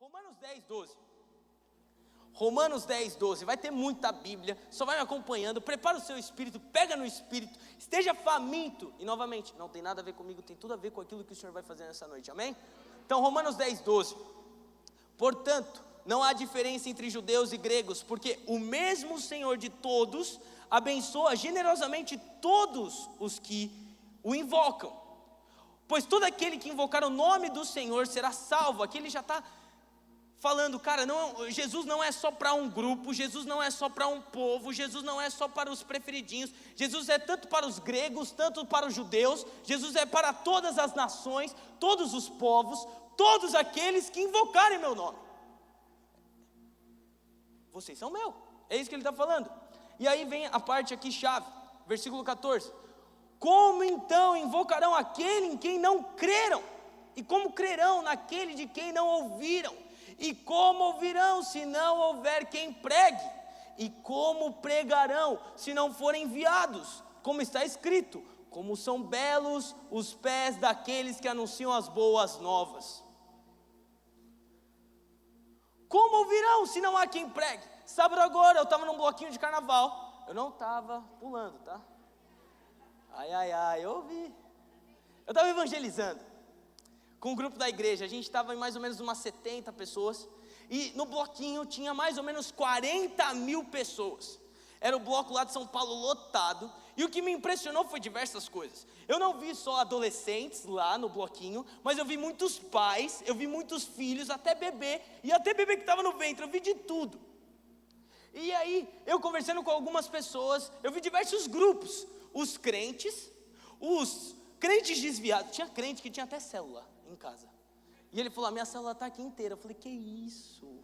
Romanos 10, 12. Romanos 10, 12. Vai ter muita Bíblia, só vai me acompanhando. Prepara o seu espírito, pega no espírito, esteja faminto. E novamente, não tem nada a ver comigo, tem tudo a ver com aquilo que o Senhor vai fazer nessa noite, amém? Então Romanos 10, 12. Portanto, não há diferença entre judeus e gregos, porque o mesmo Senhor de todos abençoa generosamente todos os que o invocam. Pois todo aquele que invocar o nome do Senhor será salvo. Aqui ele já está falando, cara, não, Jesus não é só para um grupo, Jesus não é só para um povo, Jesus não é só para os preferidinhos, Jesus é tanto para os gregos, tanto para os judeus, Jesus é para todas as nações, todos os povos, todos aqueles que invocarem meu nome. Vocês são meu, é isso que ele está falando. E aí vem a parte aqui chave, versículo 14. Como então invocarão aquele em quem não creram? E como crerão naquele de quem não ouviram? E como ouvirão se não houver quem pregue? E como pregarão se não forem enviados? Como está escrito, como são belos os pés daqueles que anunciam as boas novas. Como ouvirão se não há quem pregue? Sábado agora eu estava num bloquinho de carnaval. Eu não estava pulando, tá? Eu ouvi. Eu estava evangelizando com o grupo da igreja. A gente estava em mais ou menos umas 70 pessoas. E no bloquinho tinha mais ou menos 40 mil pessoas. Era o bloco lá de São Paulo lotado. E o que me impressionou foi diversas coisas. Eu não vi só adolescentes lá no bloquinho, mas eu vi muitos pais, eu vi muitos filhos, até bebê. E até bebê que estava no ventre, eu vi de tudo. E aí, eu conversando com algumas pessoas, eu vi diversos grupos. Os crentes desviados. Tinha crente que tinha até célula em casa. E ele falou, a minha célula está aqui inteira. Eu falei, que isso? O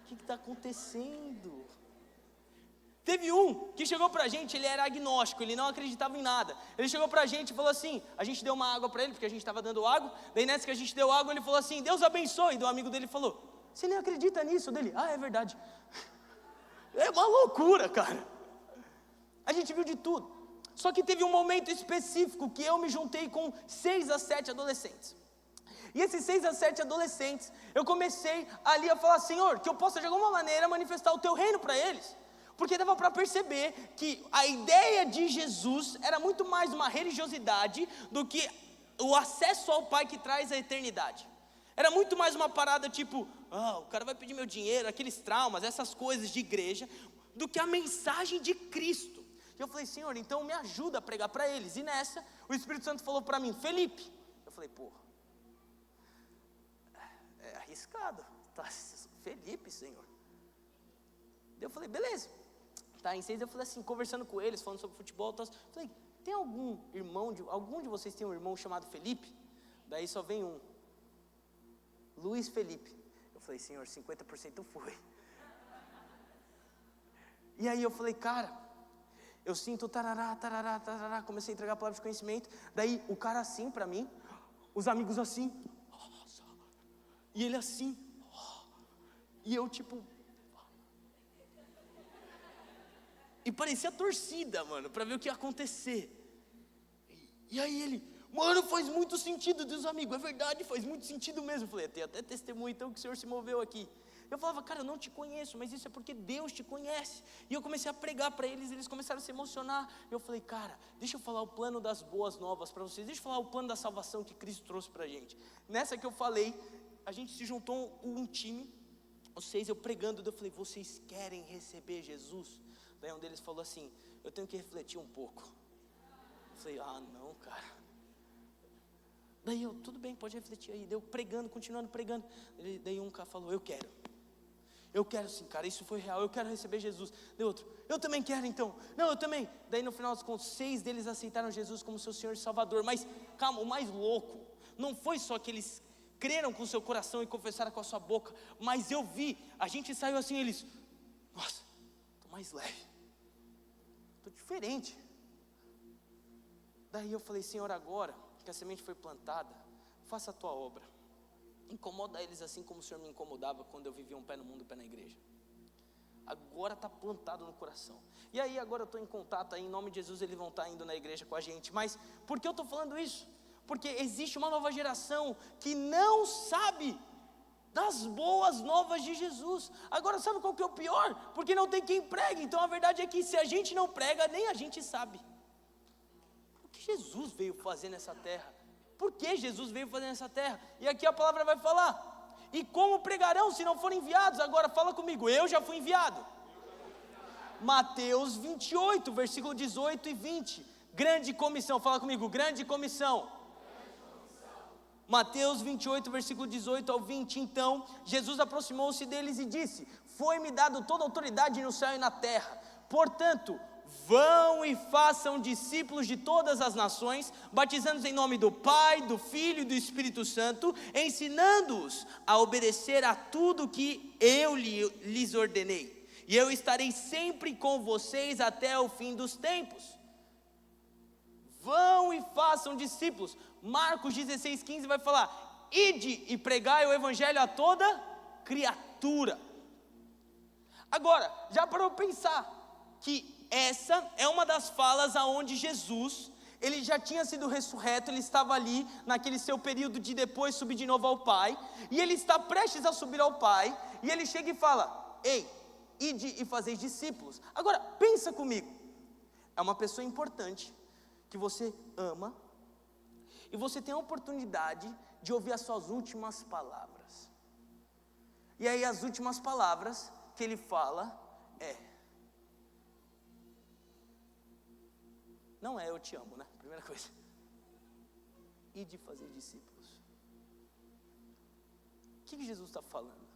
que está acontecendo? Teve um que chegou pra gente, ele era agnóstico, ele não acreditava em nada. Ele chegou pra gente e falou assim, a gente deu uma água pra ele, porque a gente estava dando água. Daí nessa que a gente deu água, ele falou assim, Deus abençoe. E o amigo dele falou, você nem acredita nisso? Dele, é verdade. É uma loucura, cara. A gente viu de tudo. Só que teve um momento específico que eu me juntei com 6 a 7 adolescentes. E esses 6 a 7 adolescentes, eu comecei ali a falar, Senhor, que eu possa de alguma maneira manifestar o teu reino para eles. Porque dava para perceber que a ideia de Jesus era muito mais uma religiosidade do que o acesso ao Pai que traz a eternidade. Era muito mais uma parada tipo, o cara vai pedir meu dinheiro, aqueles traumas, essas coisas de igreja, do que a mensagem de Cristo. E eu falei, Senhor, então me ajuda a pregar para eles. E nessa, o Espírito Santo falou para mim, Felipe. Eu falei, é arriscado. Tá, Felipe, Senhor. Eu falei, beleza. Tá, em 6 eu falei assim, conversando com eles, falando sobre futebol. Eu falei, tem algum de vocês tem um irmão chamado Felipe? Daí só vem um. Luiz Felipe. Eu falei, Senhor, 50% foi. E aí eu falei, cara, eu sinto tarará, tarará, tarará. Comecei a entregar a palavra de conhecimento. Daí o cara assim para mim, os amigos assim, e ele assim, e eu tipo, e parecia torcida, mano, para ver o que ia acontecer. E aí ele, mano, faz muito sentido, Deus amigo, é verdade, faz muito sentido mesmo. Eu falei, tem até testemunho então que o Senhor se moveu aqui. Eu falava, cara, eu não te conheço, mas isso é porque Deus te conhece. E eu comecei a pregar para eles, eles começaram a se emocionar. Eu falei, cara, deixa eu falar o plano das boas novas para vocês, deixa eu falar o plano da salvação que Cristo trouxe para a gente. Nessa que eu falei, a gente se juntou um time, os 6 eu pregando, eu falei, vocês querem receber Jesus? Daí um deles falou assim, eu tenho que refletir um pouco. Eu falei, não, cara. Daí eu, tudo bem, pode refletir aí. Daí eu pregando, continuando pregando. Daí um cara falou, eu quero sim, cara, isso foi real, eu quero receber Jesus. Daí outro, eu também quero então. Não, eu também. Daí no final dos contos, 6 deles aceitaram Jesus como seu Senhor e Salvador. Mas calma, o mais louco não foi só que eles creram com o seu coração e confessaram com a sua boca, mas eu vi, a gente saiu assim, eles, nossa, tô mais leve, tô diferente. Daí eu falei, Senhor, agora que a semente foi plantada, faça a tua obra. Incomoda eles assim como o Senhor me incomodava quando eu vivia um pé no mundo, um pé na igreja. Agora está plantado no coração. E aí agora eu estou em contato aí, em nome de Jesus eles vão estar indo na igreja com a gente. Mas por que eu estou falando isso? Porque existe uma nova geração que não sabe das boas novas de Jesus. Agora sabe qual que é o pior? Porque não tem quem pregue. Então a verdade é que se a gente não prega, nem a gente sabe o que Jesus veio fazer nessa terra. Por que Jesus veio fazer nessa terra? E aqui a palavra vai falar: e como pregarão se não forem enviados? Agora fala comigo, eu já fui enviado. Mateus 28, versículo 18 e 20. Grande comissão, fala comigo, grande comissão. Mateus 28, versículo 18 ao 20. Então Jesus aproximou-se deles e disse: foi-me dado toda a autoridade no céu e na terra. Portanto, vão e façam discípulos de todas as nações, batizando-os em nome do Pai, do Filho e do Espírito Santo, ensinando-os a obedecer a tudo que eu lhes ordenei. E eu estarei sempre com vocês até o fim dos tempos. Vão e façam discípulos. Marcos 16:15 vai falar: ide e pregai o evangelho a toda criatura. Agora, já para eu pensar que essa é uma das falas aonde Jesus, ele já tinha sido ressurreto, ele estava ali naquele seu período de depois subir de novo ao Pai, e ele está prestes a subir ao Pai, e ele chega e fala: ei, ide e fazeis discípulos. Agora, pensa comigo, é uma pessoa importante, que você ama, e você tem a oportunidade de ouvir as suas últimas palavras. E aí as últimas palavras que ele fala não é eu te amo, né? Primeira coisa. Ide fazer discípulos. O que Jesus está falando?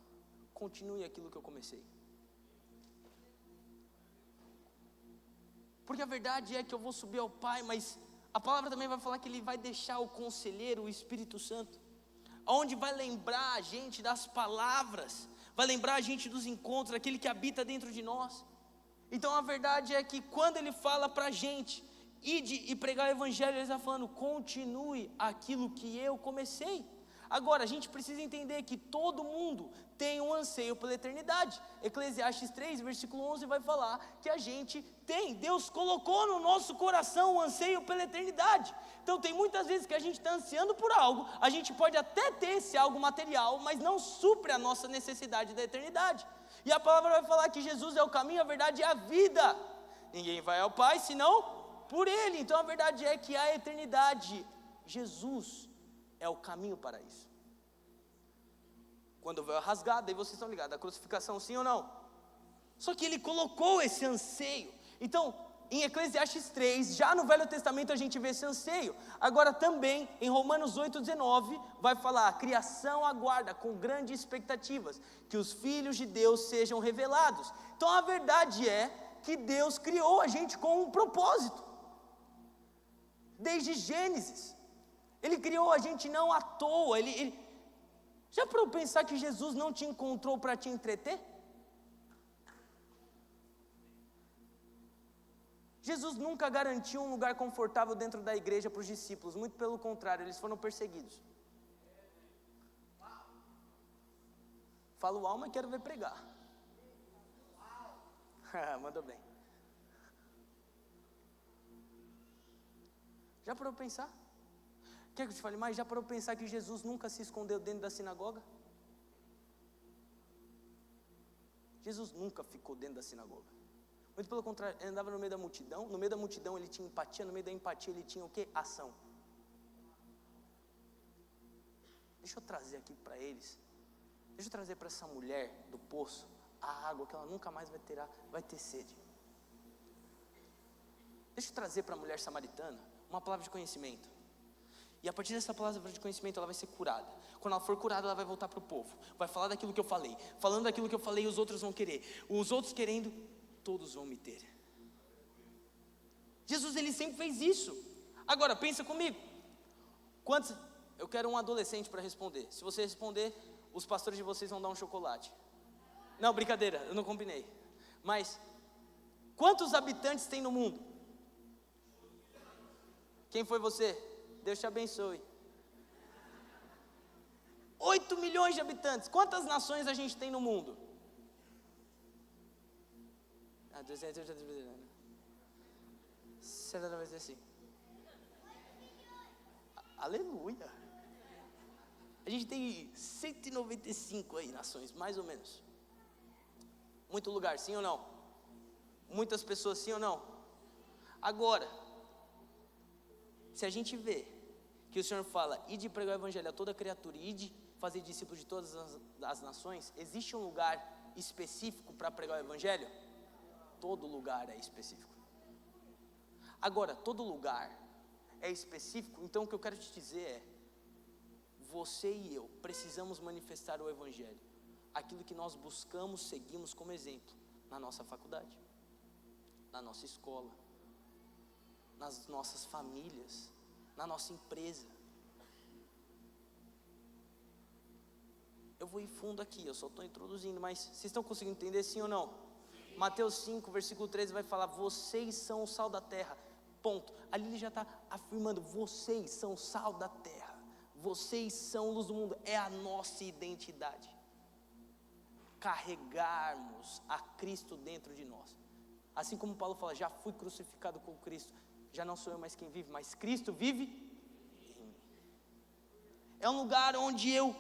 Continue aquilo que eu comecei. Porque a verdade é que eu vou subir ao Pai, mas a palavra também vai falar que Ele vai deixar o conselheiro, o Espírito Santo, onde vai lembrar a gente das palavras, vai lembrar a gente dos encontros, aquele que habita dentro de nós. Então a verdade é que quando Ele fala para a gente, ide e pregar o Evangelho, Ele está falando, continue aquilo que eu comecei. Agora, a gente precisa entender que todo mundo tem um anseio pela eternidade. Eclesiastes 3, versículo 11 vai falar que a gente tem, Deus colocou no nosso coração o anseio pela eternidade. Então tem muitas vezes que a gente está ansiando por algo, a gente pode até ter esse algo material, mas não supre a nossa necessidade da eternidade. E a palavra vai falar que Jesus é o caminho, a verdade e a vida. Ninguém vai ao Pai senão por Ele. Então a verdade é que a eternidade, Jesus é o caminho para isso. Quando o véu é rasgado, aí vocês estão ligados, a crucificação, sim ou não? Só que Ele colocou esse anseio. Então, em Eclesiastes 3, já no Velho Testamento a gente vê esse anseio. Agora também, em Romanos 8,19, vai falar: a criação aguarda com grandes expectativas que os filhos de Deus sejam revelados. Então a verdade é que Deus criou a gente com um propósito. Desde Gênesis. Ele criou a gente não à toa. Já para eu pensar que Jesus não te encontrou para te entreter? Jesus nunca garantiu um lugar confortável dentro da igreja para os discípulos. Muito pelo contrário, eles foram perseguidos. Falo alma e quero ver pregar. Mandou bem. Já para eu pensar? Quer que eu te fale mais? Já parou para pensar que Jesus nunca se escondeu dentro da sinagoga? Jesus nunca ficou dentro da sinagoga. Muito pelo contrário, ele andava no meio da multidão. No meio da multidão ele tinha empatia. No meio da empatia ele tinha o quê? Ação. Deixa eu trazer aqui para eles. Deixa eu trazer para essa mulher do poço a água que ela nunca mais vai ter sede. Deixa eu trazer para a mulher samaritana uma palavra de conhecimento. E a partir dessa palavra de conhecimento ela vai ser curada. Quando ela for curada, ela vai voltar para o povo. Vai falar daquilo que eu falei. Falando daquilo que eu falei, os outros vão querer. Os outros querendo, todos vão me ter. Jesus, ele sempre fez isso. Agora, pensa comigo. Quantos? Eu quero um adolescente para responder. Se você responder, os pastores de vocês vão dar um chocolate. Não, brincadeira, eu não combinei. Mas, quantos habitantes tem no mundo? Quem foi você? Deus te abençoe. 8 milhões de habitantes. Quantas nações a gente tem no mundo? 200. Você vai dizer assim. Aleluia. A gente tem 195 aí nações, mais ou menos. Muito lugar, sim ou não? Muitas pessoas, sim ou não? Agora, se a gente vê que o Senhor fala, ide pregar o evangelho a toda criatura, ide fazer discípulos de todas as nações, existe um lugar específico para pregar o evangelho? Todo lugar é específico. Agora, todo lugar é específico, então o que eu quero te dizer é, você e eu precisamos manifestar o evangelho, aquilo que nós buscamos, seguimos como exemplo, na nossa faculdade, na nossa escola, nas nossas famílias, na nossa empresa. Eu vou ir fundo aqui, eu só estou introduzindo, mas vocês estão conseguindo entender sim ou não? Sim. Mateus 5, versículo 13 vai falar, vocês são o sal da terra, ponto. Ali ele já está afirmando, vocês são o sal da terra, vocês são luz do mundo, é a nossa identidade. Carregarmos a Cristo dentro de nós. Assim como Paulo fala, já fui crucificado com Cristo, já não sou eu mais quem vive, mas Cristo vive em mim. É um lugar onde eu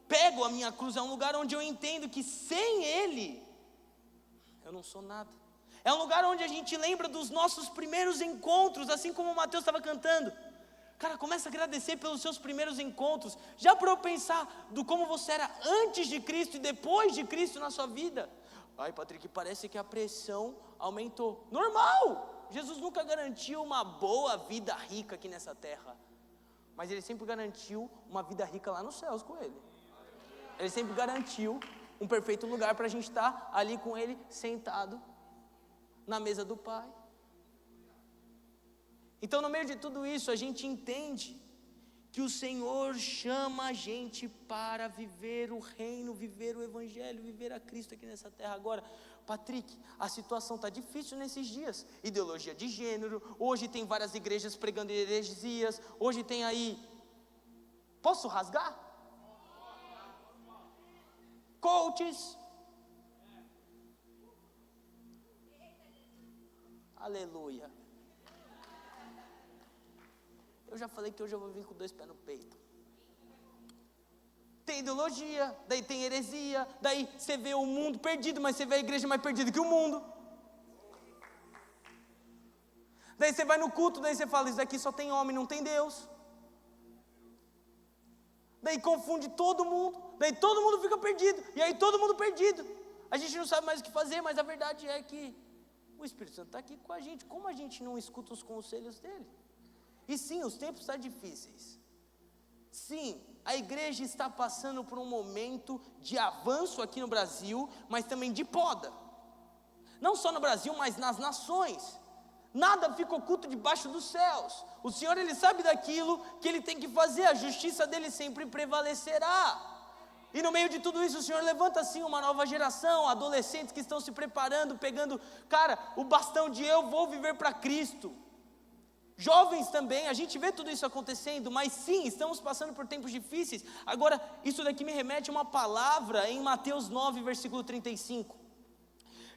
pego a minha cruz, é um lugar onde eu entendo que sem Ele, eu não sou nada. É um lugar onde a gente lembra dos nossos primeiros encontros, assim como o Mateus estava cantando. Cara, começa a agradecer pelos seus primeiros encontros. Já para eu pensar do como você era antes de Cristo e depois de Cristo na sua vida. Ai, Patrick, parece que a pressão aumentou. Normal! Jesus nunca garantiu uma boa vida rica aqui nessa terra. Mas Ele sempre garantiu uma vida rica lá nos céus com Ele. Ele sempre garantiu um perfeito lugar para a gente estar ali com Ele, sentado na mesa do Pai. Então, no meio de tudo isso, a gente entende que o Senhor chama a gente para viver o reino, viver o evangelho, viver a Cristo aqui nessa terra. Agora, Patrick, a situação está difícil nesses dias, ideologia de gênero, hoje tem várias igrejas pregando heresias, hoje tem aí, posso rasgar? Coaches, aleluia. Eu já falei que hoje eu vou vir com 2 pés no peito. Tem ideologia, daí tem heresia, daí você vê o mundo perdido, mas você vê a igreja mais perdida que o mundo. Daí você vai no culto, daí você fala, isso daqui só tem homem, não tem Deus. Daí confunde todo mundo, daí todo mundo fica perdido, e aí todo mundo perdido. A gente não sabe mais o que fazer, mas a verdade é que o Espírito Santo está aqui com a gente. Como a gente não escuta os conselhos dele? E sim, os tempos estão difíceis. Sim, a igreja está passando por um momento de avanço aqui no Brasil, mas também de poda. Não só no Brasil, mas nas nações. Nada fica oculto debaixo dos céus. O Senhor, Ele sabe daquilo que Ele tem que fazer, a justiça dEle sempre prevalecerá. E no meio de tudo isso, o Senhor levanta assim uma nova geração, adolescentes que estão se preparando, pegando, cara, o bastão de eu vou viver para Cristo. Jovens também, a gente vê tudo isso acontecendo, mas sim, estamos passando por tempos difíceis. Agora, isso daqui me remete a uma palavra em Mateus 9, versículo 35.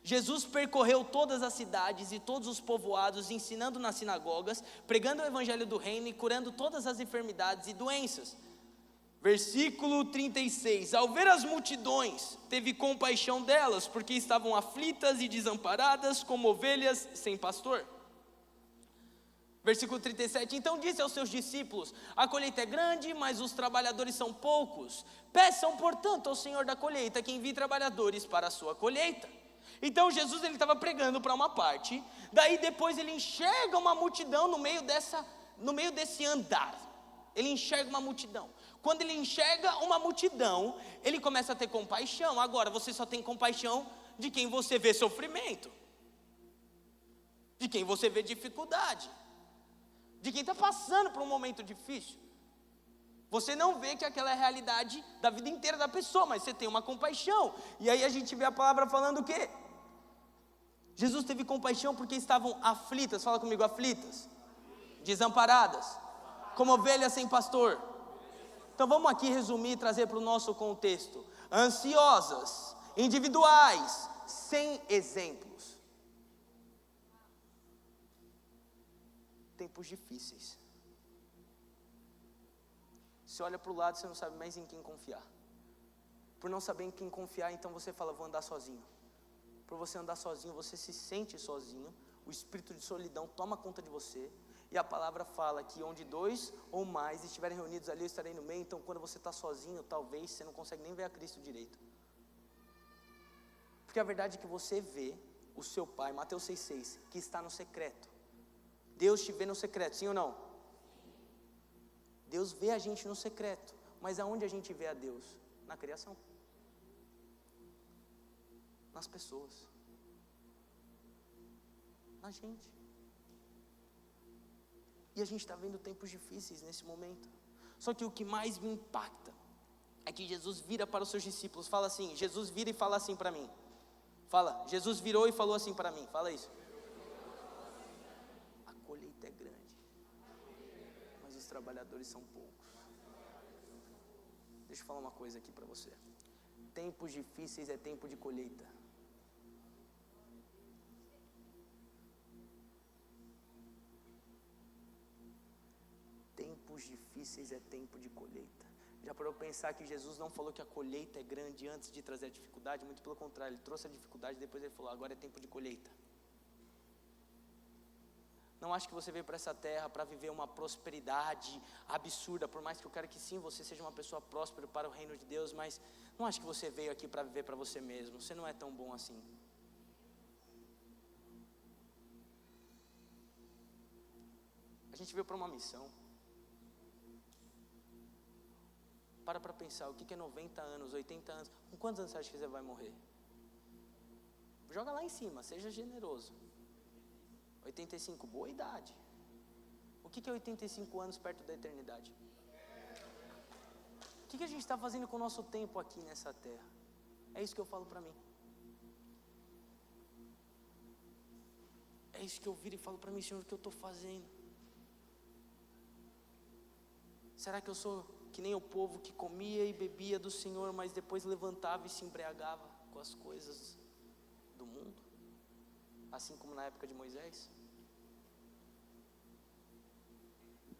Jesus percorreu todas as cidades e todos os povoados, ensinando nas sinagogas, pregando o evangelho do reino e curando todas as enfermidades e doenças. Versículo 36, ao ver as multidões, teve compaixão delas, porque estavam aflitas e desamparadas, como ovelhas sem pastor. Versículo 37, então disse aos seus discípulos, a colheita é grande, mas os trabalhadores são poucos. Peçam, portanto, ao Senhor da colheita que envie trabalhadores para a sua colheita. Então Jesus estava pregando para uma parte, daí depois ele enxerga uma multidão no meio desse andar. Ele enxerga uma multidão. Quando ele enxerga uma multidão, ele começa a ter compaixão. Agora, você só tem compaixão de quem você vê sofrimento, de quem você vê dificuldade, de quem está passando por um momento difícil. Você não vê que aquela é a realidade da vida inteira da pessoa, mas você tem uma compaixão. E aí a gente vê a palavra falando o quê? Jesus teve compaixão porque estavam aflitas, fala comigo, aflitas, desamparadas, como ovelhas sem pastor. Então vamos aqui resumir e trazer para o nosso contexto. Ansiosas, individuais, sem exemplos. Tempos difíceis. Você olha para o lado, você não sabe mais em quem confiar. Por não saber em quem confiar, então você fala, vou andar sozinho. Por você andar sozinho, você se sente sozinho. O espírito de solidão toma conta de você. E a palavra fala que onde 2 ou mais estiverem reunidos ali, eu estarei no meio. Então quando você está sozinho, talvez você não consegue nem ver a Cristo direito. Porque a verdade é que você vê o seu Pai, Mateus 6,6, que está no secreto. Deus te vê no secreto, sim ou não? Deus vê a gente no secreto. Mas aonde a gente vê a Deus? Na criação. Nas pessoas. Na gente. E a gente está vendo tempos difíceis nesse momento. Só que o que mais me impacta é que Jesus vira para os seus discípulos, fala assim, Jesus vira e fala assim para mim. Fala, Jesus virou e falou assim para mim, fala isso. A colheita é grande, mas os trabalhadores são poucos. Deixa eu falar uma coisa aqui para você. Tempos difíceis é tempo de colheita. Tempos difíceis é tempo de colheita. Já parou para pensar que Jesus não falou que a colheita é grande antes de trazer a dificuldade? Muito pelo contrário, Ele trouxe a dificuldade e depois Ele falou, agora é tempo de colheita. Não acho que você veio para essa terra para viver uma prosperidade absurda, por mais que eu quero que sim, você seja uma pessoa próspera para o reino de Deus, mas não acho que você veio aqui para viver para você mesmo, você não é tão bom assim. A gente veio para uma missão. Para pensar, o que é 90 anos, 80 anos, com quantos anos você acha que você vai morrer? Joga lá em cima, seja generoso. 85, boa idade. O que é 85 anos perto da eternidade? O que a gente está fazendo com o nosso tempo aqui nessa terra? É isso que eu falo para mim. É isso que eu viro e falo para mim, Senhor, o que eu estou fazendo? Será que eu sou que nem o povo que comia e bebia do Senhor, mas depois levantava e se embriagava com as coisas do mundo? Assim como na época de Moisés?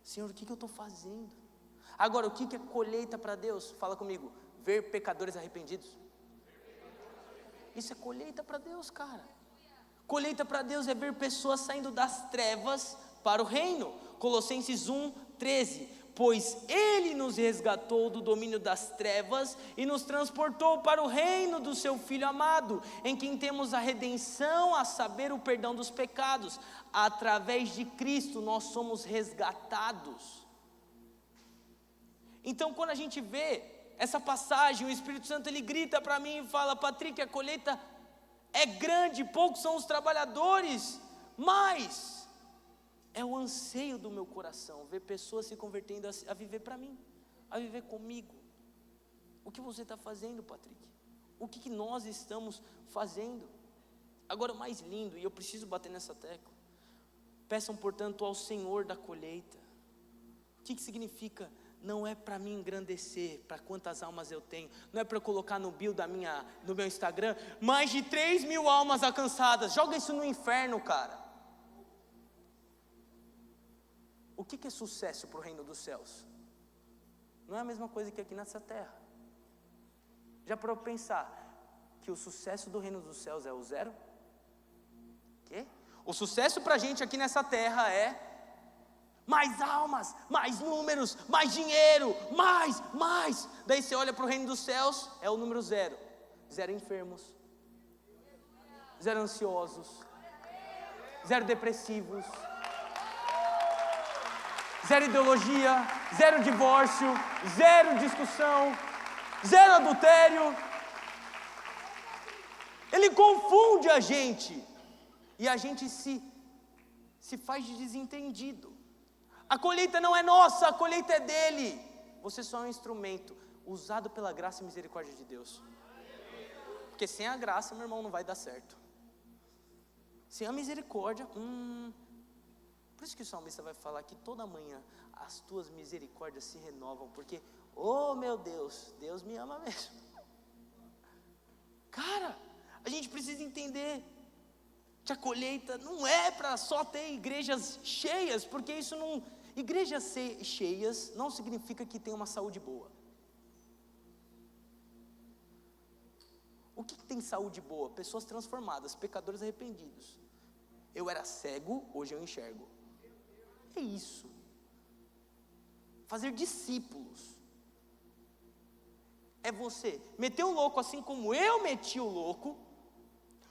Senhor, o que eu estou fazendo? Agora, o que é colheita para Deus? Fala comigo, ver pecadores arrependidos. Isso é colheita para Deus, cara. Colheita para Deus é ver pessoas saindo das trevas para o reino. Colossenses 1:13. Pois Ele nos resgatou do domínio das trevas e nos transportou para o reino do seu Filho amado, em quem temos a redenção, a saber, o perdão dos pecados. Através de Cristo nós somos resgatados. Então quando a gente vê essa passagem, o Espírito Santo ele grita para mim e fala, Patrick, a colheita é grande, poucos são os trabalhadores, mas é o anseio do meu coração, ver pessoas se convertendo a viver para mim, a viver comigo. O que você está fazendo, Patrick? O que nós estamos fazendo? Agora o mais lindo, e eu preciso bater nessa tecla, peçam portanto ao Senhor da colheita. O que significa? Não é para me engrandecer, para quantas almas eu tenho, não é para eu colocar no bio no meu Instagram, mais de 3.000 almas alcançadas, joga isso no inferno, cara. O que é sucesso para o reino dos céus? Não é a mesma coisa que aqui nessa terra. Já parou para pensar que o sucesso do reino dos céus é o zero? Quê? O sucesso para a gente aqui nessa terra é mais almas, mais números, mais dinheiro, mais. Daí você olha para o reino dos céus, é o número 0. 0 enfermos, 0 ansiosos, 0 depressivos, 0 ideologia, 0 divórcio, 0 discussão, 0 adultério. Ele confunde a gente, e a gente se faz de desentendido. A colheita não é nossa, a colheita é dele. Você só é um instrumento, usado pela graça e misericórdia de Deus. Porque sem a graça, meu irmão, não vai dar certo. Sem a misericórdia, Por isso que o salmista vai falar que toda manhã as tuas misericórdias se renovam, porque, oh meu Deus, Deus me ama mesmo. Cara, a gente precisa entender que a colheita não é para só ter igrejas cheias, porque Igrejas cheias não significa que tem uma saúde boa. O que tem saúde boa? Pessoas transformadas, pecadores arrependidos. Eu era cego, hoje eu enxergo. É isso. Fazer discípulos. É você meter o louco assim como eu meti o louco,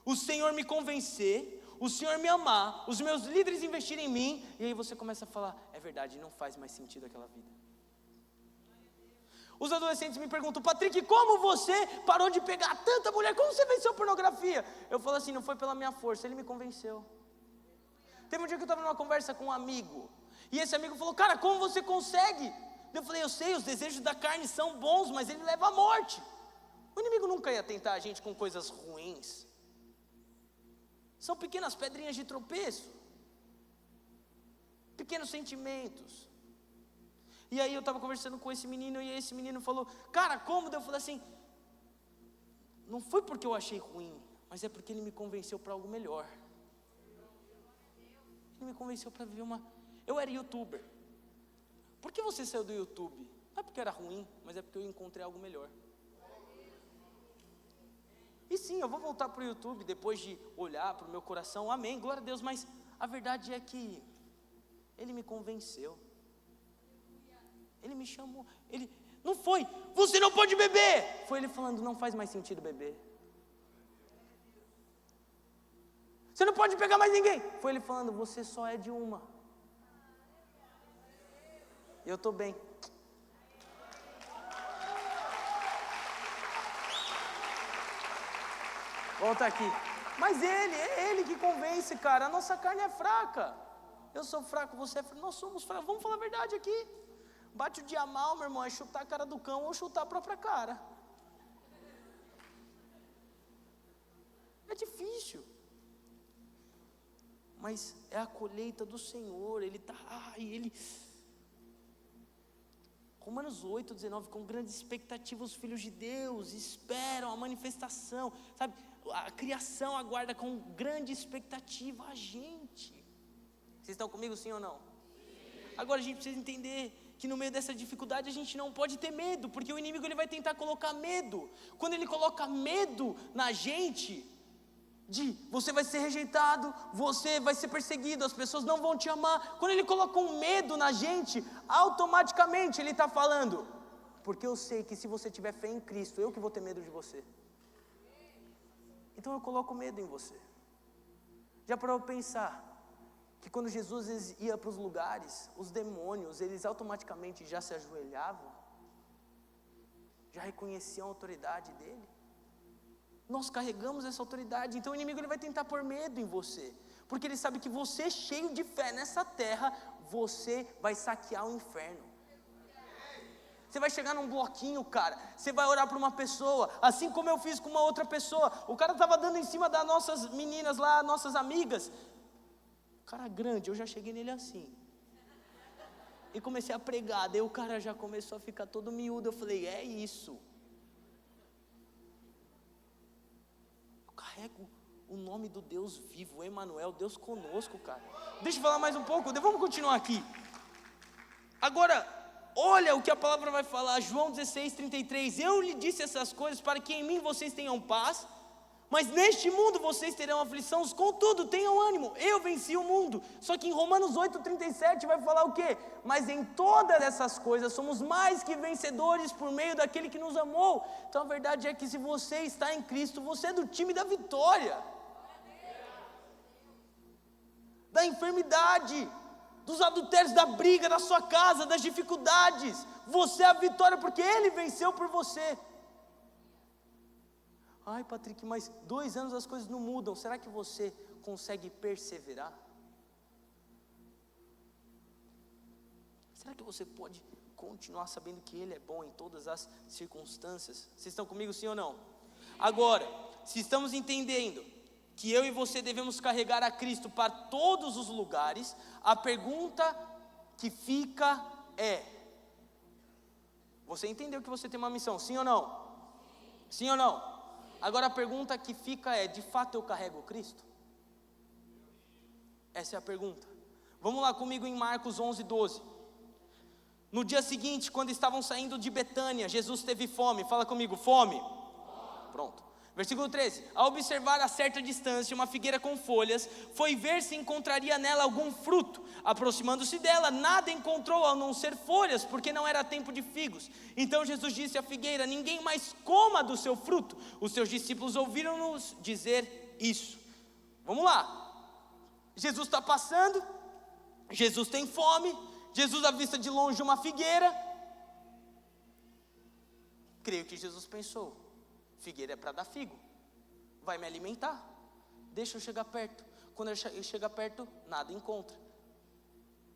o Senhor me convencer, o Senhor me amar, os meus líderes investirem em mim, e aí você começa a falar, é verdade, não faz mais sentido aquela vida. Os adolescentes me perguntam, Patrick, como você parou de pegar tanta mulher, como você venceu a pornografia? Eu falo assim, não foi pela minha força, ele me convenceu. Teve um dia que eu estava numa conversa com um amigo, e esse amigo falou, cara, como você consegue? Eu falei, eu sei, os desejos da carne são bons, mas ele leva à morte. O inimigo nunca ia tentar a gente com coisas ruins. São pequenas pedrinhas de tropeço, pequenos sentimentos. E aí eu estava conversando com esse menino, e esse menino falou, cara, como? Eu falei assim, não foi porque eu achei ruim, mas é porque ele me convenceu para algo melhor. Ele me convenceu para viver uma... Eu era youtuber. Por que você saiu do YouTube? Não é porque era ruim, mas é porque eu encontrei algo melhor. E sim, eu vou voltar para o YouTube depois de olhar para o meu coração, amém, glória a Deus, mas a verdade é que ele me convenceu. Ele me chamou, ele, não foi, você não pode beber. Foi ele falando, não faz mais sentido beber. Você não pode pegar mais ninguém. Foi ele falando, você só é de uma. E eu estou bem. Volta aqui. Mas é ele que convence, cara. A nossa carne é fraca. Eu sou fraco, você é fraco. Nós somos fracos. Vamos falar a verdade aqui. Bate o dia mal, meu irmão, é chutar a cara do cão ou chutar a própria cara. É difícil. Mas é a colheita do Senhor. Ele está... Romanos 8, 19, com grande expectativa os filhos de Deus esperam a manifestação, sabe, a criação aguarda com grande expectativa a gente. Vocês estão comigo, sim ou não? Sim. Agora a gente precisa entender que no meio dessa dificuldade a gente não pode ter medo, porque o inimigo ele vai tentar colocar medo. Quando ele coloca medo na gente, de você vai ser rejeitado, você vai ser perseguido, as pessoas não vão te amar. Quando ele coloca um medo na gente, automaticamente ele está falando, porque eu sei que se você tiver fé em Cristo, eu que vou ter medo de você. Então eu coloco medo em você. Já parou para pensar que quando Jesus ia para os lugares, os demônios, eles automaticamente já se ajoelhavam, já reconheciam a autoridade dele? Nós carregamos essa autoridade, então o inimigo ele vai tentar pôr medo em você, porque ele sabe que você cheio de fé nessa terra, você vai saquear o inferno. Você vai chegar num bloquinho, cara, você vai orar para uma pessoa, assim como eu fiz com uma outra pessoa, o cara estava dando em cima das nossas meninas lá, nossas amigas, cara grande, eu já cheguei nele assim, e comecei a pregar, daí o cara já começou a ficar todo miúdo, eu falei, é isso. Carrego o nome do Deus vivo, o Emanuel, Deus conosco, cara. Deixa eu falar mais um pouco, vamos continuar aqui. Agora, olha o que a palavra vai falar, João 16, 33. Eu lhe disse essas coisas para que em mim vocês tenham paz, mas neste mundo vocês terão aflição, contudo tenham ânimo, eu venci o mundo. Só que em Romanos 8, 37 vai falar o quê? Mas em todas essas coisas somos mais que vencedores por meio daquele que nos amou. Então a verdade é que se você está em Cristo, você é do time da vitória, da enfermidade, dos adultérios, da briga na sua casa, das dificuldades. Você é a vitória porque Ele venceu por você. Ai, Patrick, mas 2 anos as coisas não mudam. Será que você consegue perseverar? Será que você pode continuar sabendo que Ele é bom em todas as circunstâncias? Vocês estão comigo, sim ou não? Agora, se estamos entendendo que eu e você devemos carregar a Cristo para todos os lugares, a pergunta que fica é: você entendeu que você tem uma missão, sim ou não? Sim ou não? Agora a pergunta que fica é: de fato eu carrego Cristo? Essa é a pergunta. Vamos lá comigo em Marcos 11, 12. No dia seguinte, quando estavam saindo de Betânia, Jesus teve fome. Fala comigo, fome. Pronto. Versículo 13, ao observar a certa distância uma figueira com folhas, foi ver se encontraria nela algum fruto. Aproximando-se dela, nada encontrou a não ser folhas, porque não era tempo de figos. Então Jesus disse à figueira, ninguém mais coma do seu fruto. Os seus discípulos ouviram-nos dizer isso. Vamos lá, Jesus está passando, Jesus tem fome, Jesus avista de longe uma figueira. Creio que Jesus pensou, figueira é para dar figo, vai me alimentar, deixa eu chegar perto. Quando ele chega perto, nada encontra.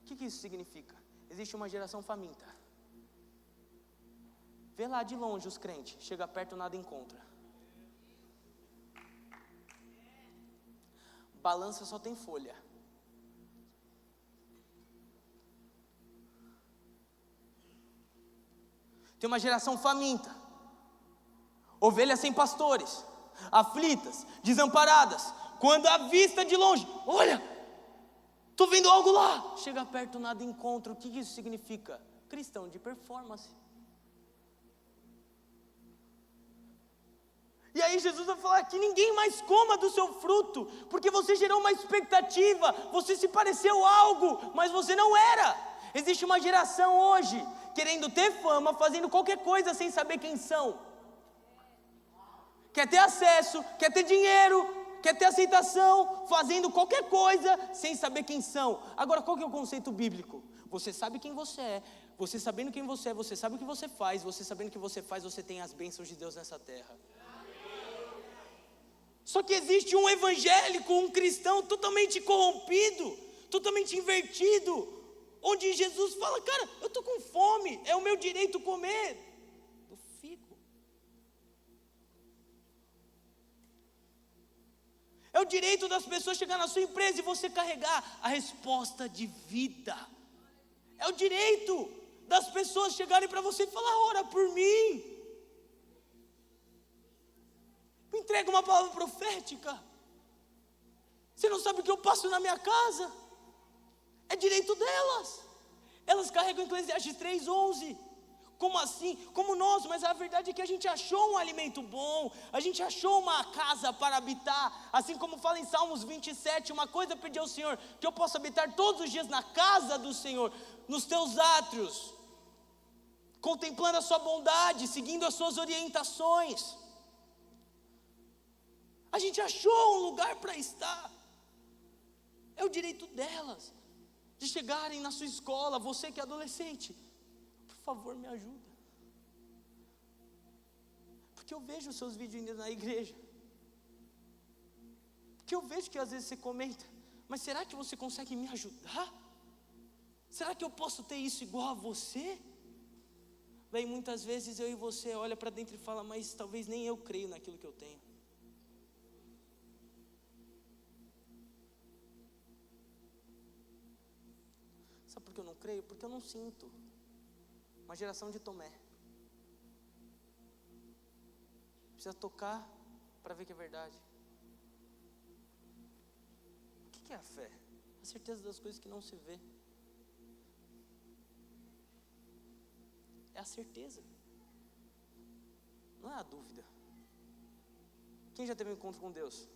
O que isso significa? Existe uma geração faminta. Vê lá de longe os crentes, chega perto, nada encontra. Balança só tem folha. Tem uma geração faminta. Ovelhas sem pastores, aflitas, desamparadas. Quando à vista de longe, olha, estou vendo algo lá. Chega perto, nada encontra. O que isso significa? Cristão de performance. E aí Jesus vai falar que ninguém mais coma do seu fruto, porque você gerou uma expectativa, você se pareceu algo, mas você não era. Existe uma geração hoje, querendo ter fama, fazendo qualquer coisa sem saber quem são. Quer ter acesso, quer ter dinheiro, quer ter aceitação, fazendo qualquer coisa sem saber quem são. Agora, qual que é o conceito bíblico? Você sabe quem você é, você sabendo quem você é, você sabe o que você faz, você sabendo o que você faz, você tem as bênçãos de Deus nessa terra. Só que existe um evangélico, um cristão totalmente corrompido, totalmente invertido, onde Jesus fala, cara, eu estou com fome, é o meu direito comer do figo. É o direito das pessoas chegar na sua empresa e você carregar a resposta de vida. É o direito das pessoas chegarem para você e falar, ora por mim. Me entrega uma palavra profética. Você não sabe o que eu passo na minha casa. É direito delas. Elas carregam Eclesiastes 3:11. Como assim? Como nós, mas a verdade é que a gente achou um alimento bom, a gente achou uma casa para habitar, assim como fala em Salmos 27, uma coisa pedi ao Senhor, que eu possa habitar todos os dias na casa do Senhor, nos teus átrios, contemplando a sua bondade, seguindo as suas orientações. A gente achou um lugar para estar, é o direito delas, de chegarem na sua escola, você que é adolescente, por favor me ajuda, porque eu vejo os seus vídeos indo na igreja, porque eu vejo que às vezes você comenta, mas será que você consegue me ajudar? Será que eu posso ter isso igual a você? Bem, muitas vezes eu e você olha para dentro e fala, mas talvez nem eu creio naquilo que eu tenho. Sabe por que eu não creio? Porque eu não sinto. Uma geração de Tomé. Precisa tocar para ver que é verdade. O que é a fé? A certeza das coisas que não se vê. É a certeza. Não é a dúvida. Quem já teve um encontro com Deus?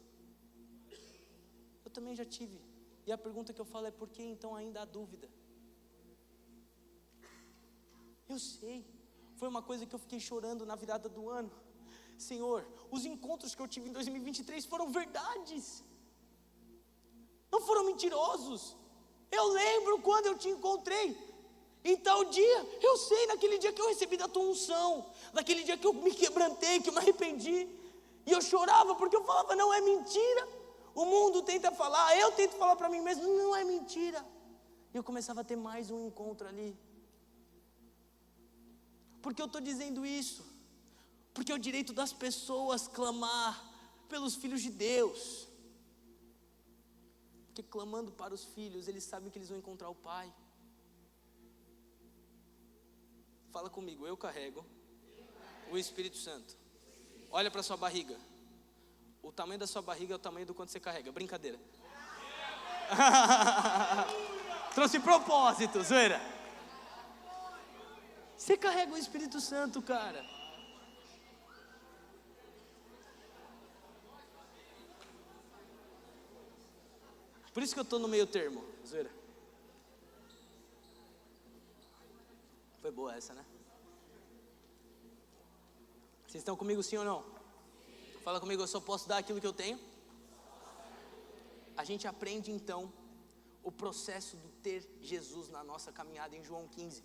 Eu também já tive. E a pergunta que eu falo é, por que então ainda há dúvida? Eu sei, foi uma coisa que eu fiquei chorando na virada do ano. Senhor, os encontros que eu tive em 2023 foram verdades, não foram mentirosos. Eu lembro quando eu te encontrei, em tal dia, eu sei, naquele dia que eu recebi da tua unção, naquele dia que eu me quebrantei, que eu me arrependi, e eu chorava porque eu falava, não é mentira. O mundo tenta falar, eu tento falar para mim mesmo, não é mentira. E eu começava a ter mais um encontro ali. Por que eu estou dizendo isso? Porque é o direito das pessoas clamar pelos filhos de Deus. Porque clamando para os filhos, eles sabem que eles vão encontrar o Pai. Fala comigo, eu carrego o Espírito Santo. Olha para a sua barriga. O tamanho da sua barriga é o tamanho do quanto você carrega. Brincadeira. Trouxe propósito, zoeira. Você carrega o Espírito Santo, cara. Por isso que eu estou no meio termo, zoeira. Foi boa essa, né? Vocês estão comigo sim ou não? Fala comigo, eu só posso dar aquilo que eu tenho. A gente aprende então o processo do ter Jesus na nossa caminhada em João 15.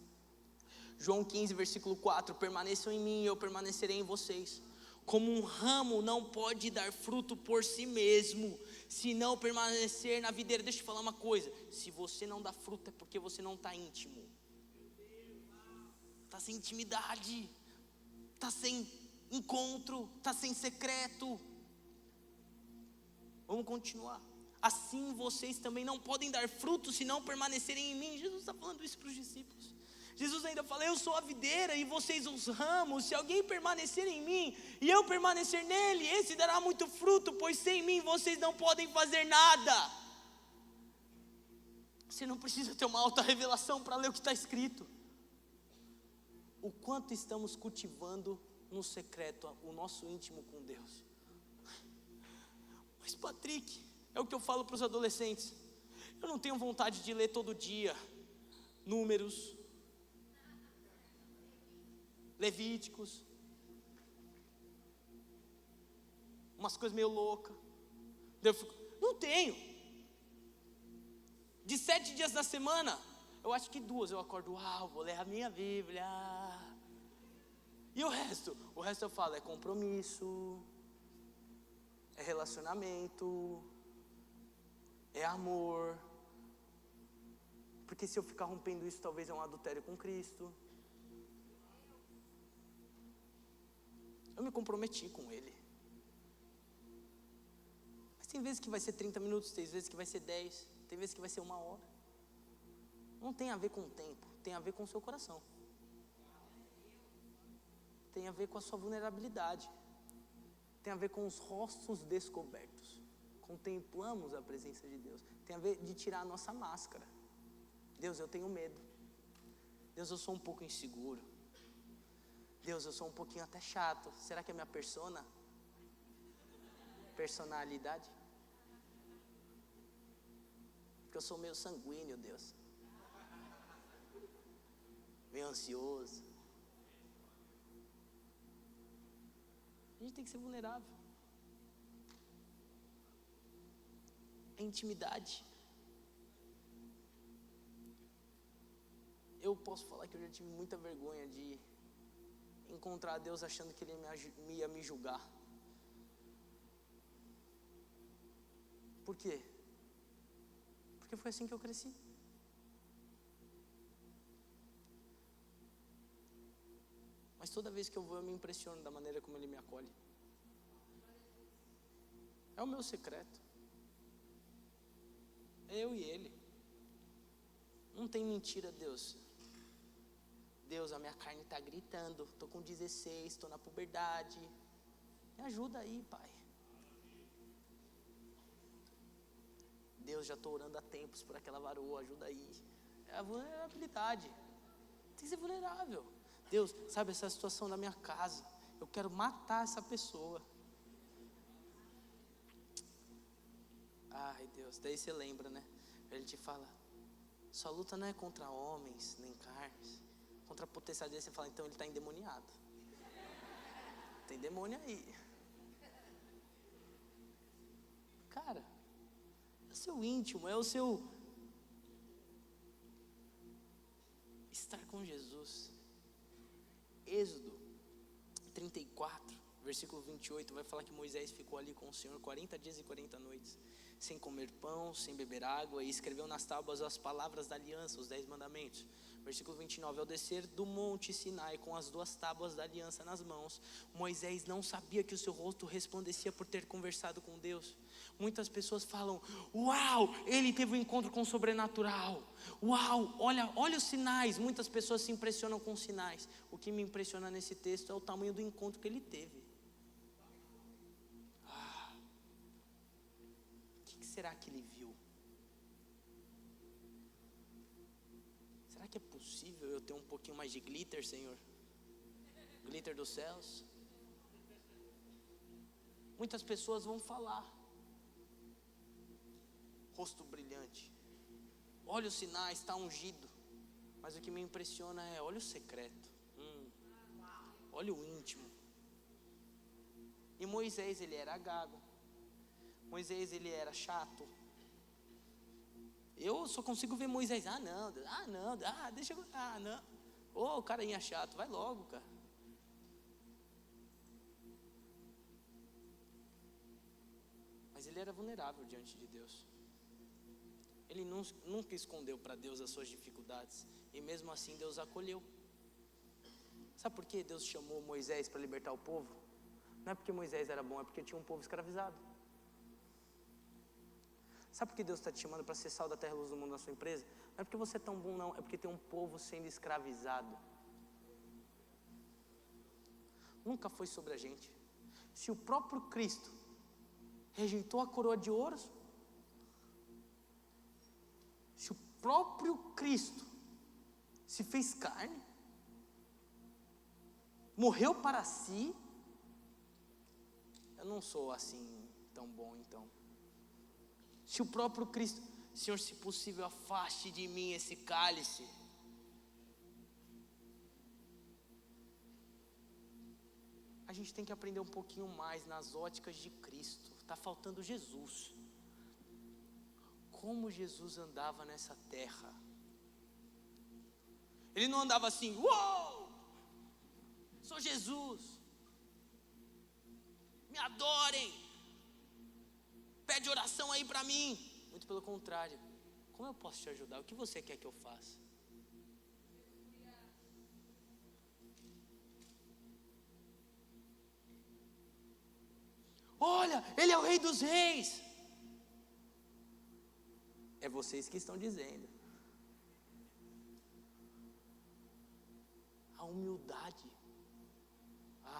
João 15, versículo 4: permaneçam em mim e eu permanecerei em vocês. Como um ramo não pode dar fruto por si mesmo, se não permanecer na videira. Deixa eu te falar uma coisa: se você não dá fruto é porque você não está íntimo. Está sem intimidade, está sem encontro, está sem secreto. Vamos continuar. Assim vocês também não podem dar fruto se não permanecerem em mim. Jesus está falando isso para os discípulos. Jesus ainda fala: eu sou a videira e vocês os ramos. Se alguém permanecer em mim e eu permanecer nele, esse dará muito fruto, pois sem mim vocês não podem fazer nada. Você não precisa ter uma alta revelação para ler o que está escrito. O quanto estamos cultivando no secreto o nosso íntimo com Deus. Mas Patrick, é o que eu falo para os adolescentes, eu não tenho vontade de ler todo dia Números, Levíticos, umas coisas meio loucas. Não tenho. De 7 dias da semana, eu acho que 2 eu acordo, vou ler a minha Bíblia. E o resto? O resto eu falo, é compromisso, é relacionamento, é amor. Porque se eu ficar rompendo isso, talvez é um adultério com Cristo. Eu me comprometi com Ele. Mas tem vezes que vai ser 30 minutos, tem vezes que vai ser 10, tem vezes que vai ser 1 hora. Não tem a ver com o tempo, tem a ver com o seu coração. Tem a ver com a sua vulnerabilidade. Tem a ver com os rostos descobertos. Contemplamos a presença de Deus. Tem a ver de tirar a nossa máscara. Deus, eu tenho medo. Deus, eu sou um pouco inseguro. Deus, eu sou um pouquinho até chato. Será que é minha personalidade? Porque eu sou meio sanguíneo, Deus. Meio ansioso. A gente tem que ser vulnerável. É intimidade. Eu posso falar que eu já tive muita vergonha de encontrar Deus achando que Ele ia me julgar. Por quê? Porque foi assim que eu cresci. Mas toda vez que eu vou, eu me impressiono da maneira como Ele me acolhe. É o meu secreto. É eu e Ele. Não tem mentira, Deus. Deus, a minha carne está gritando. Estou com 16, estou na puberdade. Me ajuda aí, Pai. Deus, já estou orando há tempos por aquela varoa, ajuda aí. É a vulnerabilidade. Tem que ser vulnerável. Deus, sabe essa situação da minha casa? Eu quero matar essa pessoa. Ai, Deus, daí você lembra, né? Ele te fala, sua luta não é contra homens, nem carnes. Contra a potestade, você fala, então ele está endemoniado. Tem demônio aí. Cara, é o seu íntimo, é o seu estar com Jesus. Êxodo 34, versículo 28, vai falar que Moisés ficou ali com o Senhor 40 dias e 40 noites, sem comer pão, sem beber água, e escreveu nas tábuas as palavras da aliança, os 10 mandamentos. Versículo 29, ao descer do monte Sinai com as 2 tábuas da aliança nas mãos, Moisés não sabia que o seu rosto resplandecia por ter conversado com Deus. Muitas pessoas falam, uau, ele teve um encontro com o sobrenatural. Uau, olha os sinais. Muitas pessoas se impressionam com os sinais. O que me impressiona nesse texto é o tamanho do encontro que ele teve. O que será que ele viu? Será que é possível eu ter um pouquinho mais de glitter, Senhor? Glitter dos céus. Muitas pessoas vão falar. Rosto brilhante. Olha os sinais, está ungido. Mas o que me impressiona é, olha o secreto. Olha o íntimo. E Moisés, ele era gago. Moisés, ele era chato. Eu só consigo ver Moisés. Deixa eu. O carinha chato, vai logo, cara. Mas ele era vulnerável diante de Deus. Ele nunca escondeu para Deus as suas dificuldades. E mesmo assim Deus acolheu. Sabe por que Deus chamou Moisés para libertar o povo? Não é porque Moisés era bom, é porque tinha um povo escravizado. Sabe por que Deus está te chamando para ser sal da terra e luz do mundo na sua empresa? Não é porque você é tão bom, não. É porque tem um povo sendo escravizado. Nunca foi sobre a gente. Se o próprio Cristo rejeitou a coroa de ouros, se o próprio Cristo se fez carne, morreu para si, eu não sou assim tão bom então. Se o próprio Cristo, Senhor, se possível, afaste de mim esse cálice. A gente tem que aprender um pouquinho mais nas óticas de Cristo. Está faltando Jesus. Como Jesus andava nessa terra. Ele não andava assim, uou, sou Jesus, me adorem, pede oração aí para mim. Muito pelo contrário. Como eu posso te ajudar? O que você quer que eu faça? Olha, ele é o rei dos reis. É vocês que estão dizendo. A humildade.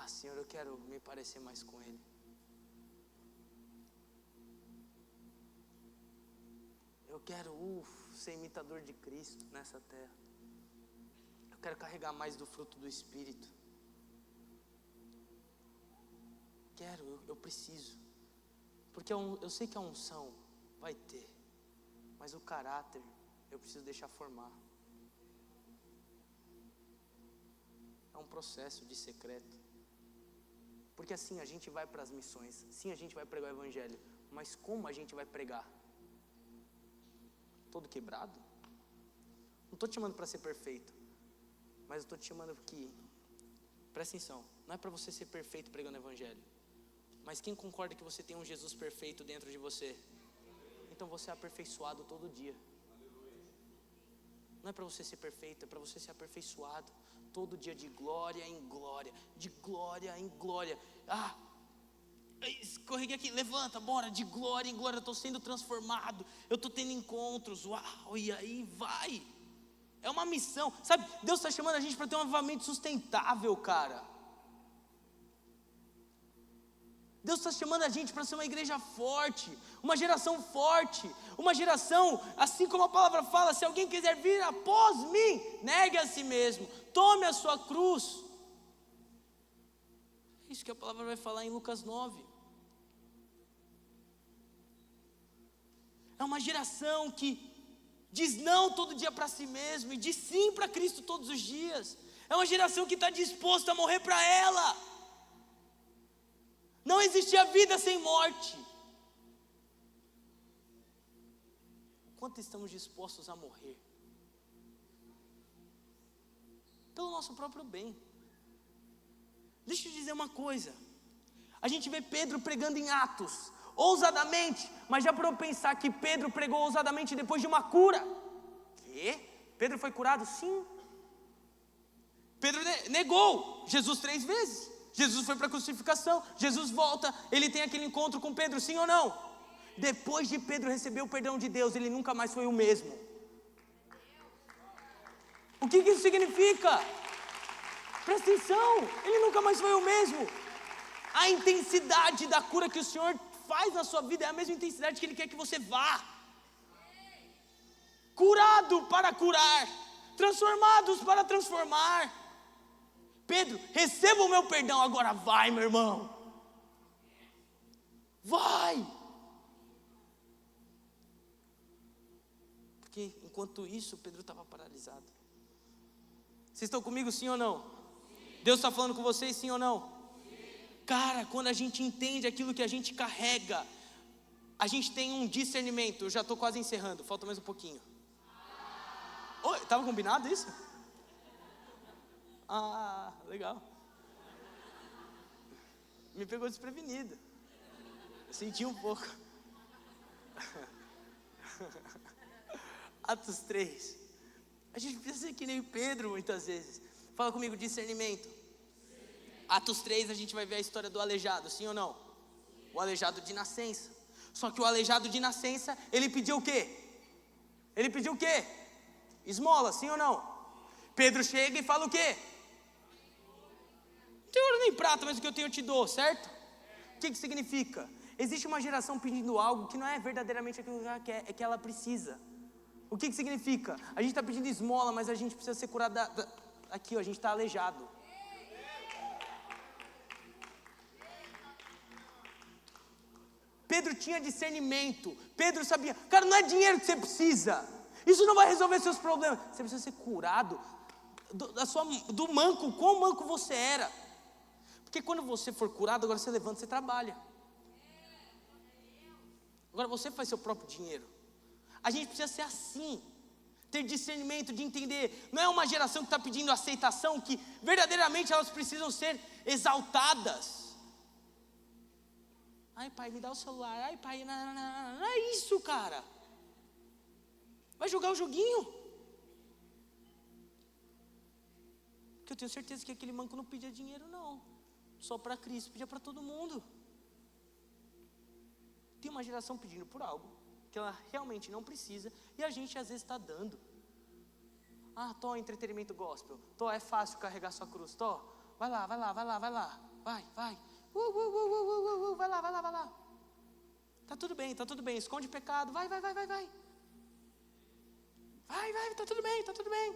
Senhor, eu quero me parecer mais com ele. Eu quero ser imitador de Cristo nessa terra. Eu quero carregar mais do fruto do Espírito. Eu preciso. Porque eu sei que a unção vai ter, mas o caráter eu preciso deixar formar. É um processo de secreto. Porque assim a gente vai para as missões, sim, a gente vai pregar o evangelho, mas como a gente vai pregar? Todo quebrado? Não estou te chamando para ser perfeito, mas eu estou te chamando que, presta atenção, não é para você ser perfeito pregando o evangelho, mas quem concorda que você tem um Jesus perfeito dentro de você? Então você é aperfeiçoado todo dia. Não é para você ser perfeito, é para você ser aperfeiçoado todo dia, de glória em glória, de glória em glória. Escorreguei aqui, levanta, bora, de glória em glória, eu estou sendo transformado, eu estou tendo encontros, uau, e aí vai. É uma missão, sabe? Deus está chamando a gente para ter um avivamento sustentável, cara. Deus está chamando a gente para ser uma igreja forte, uma geração forte, uma geração, assim como a palavra fala, se alguém quiser vir após mim, negue a si mesmo, tome a sua cruz. É isso que a palavra vai falar em Lucas 9. É uma geração que diz não todo dia para si mesmo e diz sim para Cristo todos os dias. É uma geração que está disposta a morrer para ela. Não existia vida sem morte. Quanto estamos dispostos a morrer? Pelo nosso próprio bem. Deixa eu te dizer uma coisa. A gente vê Pedro pregando em Atos, ousadamente, mas já parou para pensar que Pedro pregou ousadamente depois de uma cura? Quê? Pedro foi curado? Sim. Pedro negou Jesus 3 vezes. Jesus foi para a crucificação, Jesus volta, ele tem aquele encontro com Pedro, sim ou não? Depois de Pedro receber o perdão de Deus, ele nunca mais foi o mesmo. O que isso significa? Presta atenção, ele nunca mais foi o mesmo. A intensidade da cura que o Senhor faz na sua vida é a mesma intensidade que Ele quer que você vá. Curado para curar, transformados para transformar. Pedro, receba o meu perdão, agora vai, meu irmão. Vai. Porque enquanto isso, Pedro estava paralisado. Vocês estão comigo, sim ou não? Sim. Deus está falando com vocês, sim ou não? Sim. Cara, quando a gente entende aquilo que a gente carrega, a gente tem um discernimento. Eu já estou quase encerrando, falta mais um pouquinho. Oi, estava combinado isso? Ah, legal. Me pegou desprevenido. Senti um pouco. Atos 3. A gente precisa ser que nem Pedro muitas vezes. Fala comigo, discernimento. Atos 3 a gente vai ver a história do aleijado, sim ou não? O aleijado de nascença. Só que o aleijado de nascença, ele pediu o quê? Ele pediu o quê? Esmola, sim ou não? Pedro chega e fala o quê? Não tem ouro nem prata, mas o que eu tenho eu te dou, certo? O que significa? Existe uma geração pedindo algo que não é verdadeiramente aquilo que ela quer, é que ela precisa. O que significa? A gente está pedindo esmola, mas a gente precisa ser curado aqui, ó, a gente está aleijado. Pedro tinha discernimento. Pedro sabia, cara, não é dinheiro que você precisa. Isso não vai resolver seus problemas. Você precisa ser curado do manco, quão manco você era. Porque quando você for curado, agora você levanta, você trabalha. Agora você faz seu próprio dinheiro. A gente precisa ser assim. Ter discernimento de entender. Não é uma geração que está pedindo aceitação, que verdadeiramente elas precisam ser exaltadas. Ai, pai, me dá o celular. Ai, pai, não é isso, cara. Vai jogar o joguinho. Porque eu tenho certeza que aquele manco não pedia dinheiro, não. Só para Cristo, pedia para todo mundo. Tem uma geração pedindo por algo que ela realmente não precisa, e a gente às vezes está dando. Ah, Tó, entretenimento gospel. Tó, é fácil carregar sua cruz. Tó, vai lá. Vai. Vai lá. Tá tudo bem. Esconde pecado. Vai. Vai, tá tudo bem.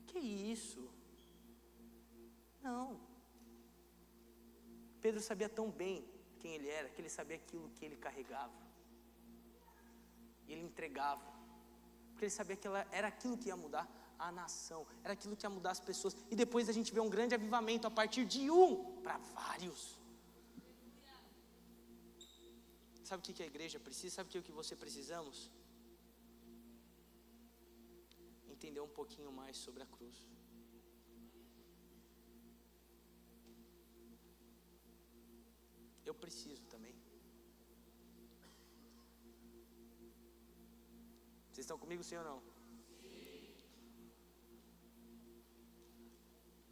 Que isso? Não. Pedro sabia tão bem quem ele era, que ele sabia aquilo que ele carregava. E ele entregava. Porque ele sabia que era aquilo que ia mudar a nação, era aquilo que ia mudar as pessoas. E depois a gente vê um grande avivamento a partir de um para vários. Sabe o que a igreja precisa? Sabe o que você precisamos? Entender um pouquinho mais sobre a cruz. Eu preciso também. Vocês estão comigo, sim ou não? Sim.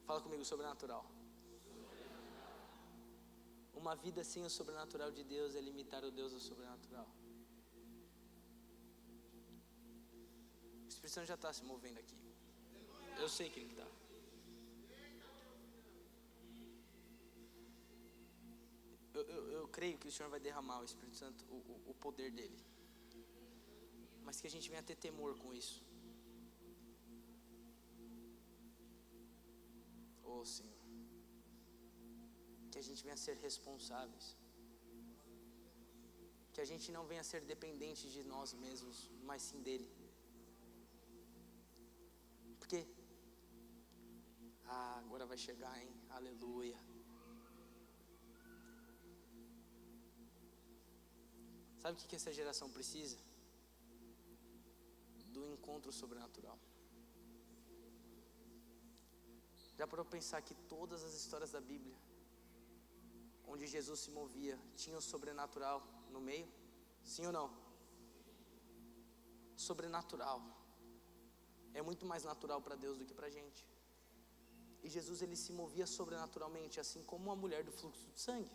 Fala comigo, sobrenatural. Uma vida sem o sobrenatural de Deus é limitar o Deus ao sobrenatural. O Espírito Santo já está se movendo aqui. Eu sei que ele está. Eu creio que o Senhor vai derramar o Espírito Santo, o poder dele. Mas que a gente venha ter temor com isso. Oh, Senhor. Que a gente venha ser responsáveis. Que a gente não venha ser dependente de nós mesmos, mas sim dele. Porque agora vai chegar, hein? Aleluia. Sabe o que essa geração precisa? Do encontro sobrenatural. Já parou para pensar que todas as histórias da Bíblia, onde Jesus se movia, tinha o sobrenatural no meio? Sim ou não? Sobrenatural é muito mais natural para Deus do que para a gente. E Jesus, ele se movia sobrenaturalmente, assim como a mulher do fluxo de sangue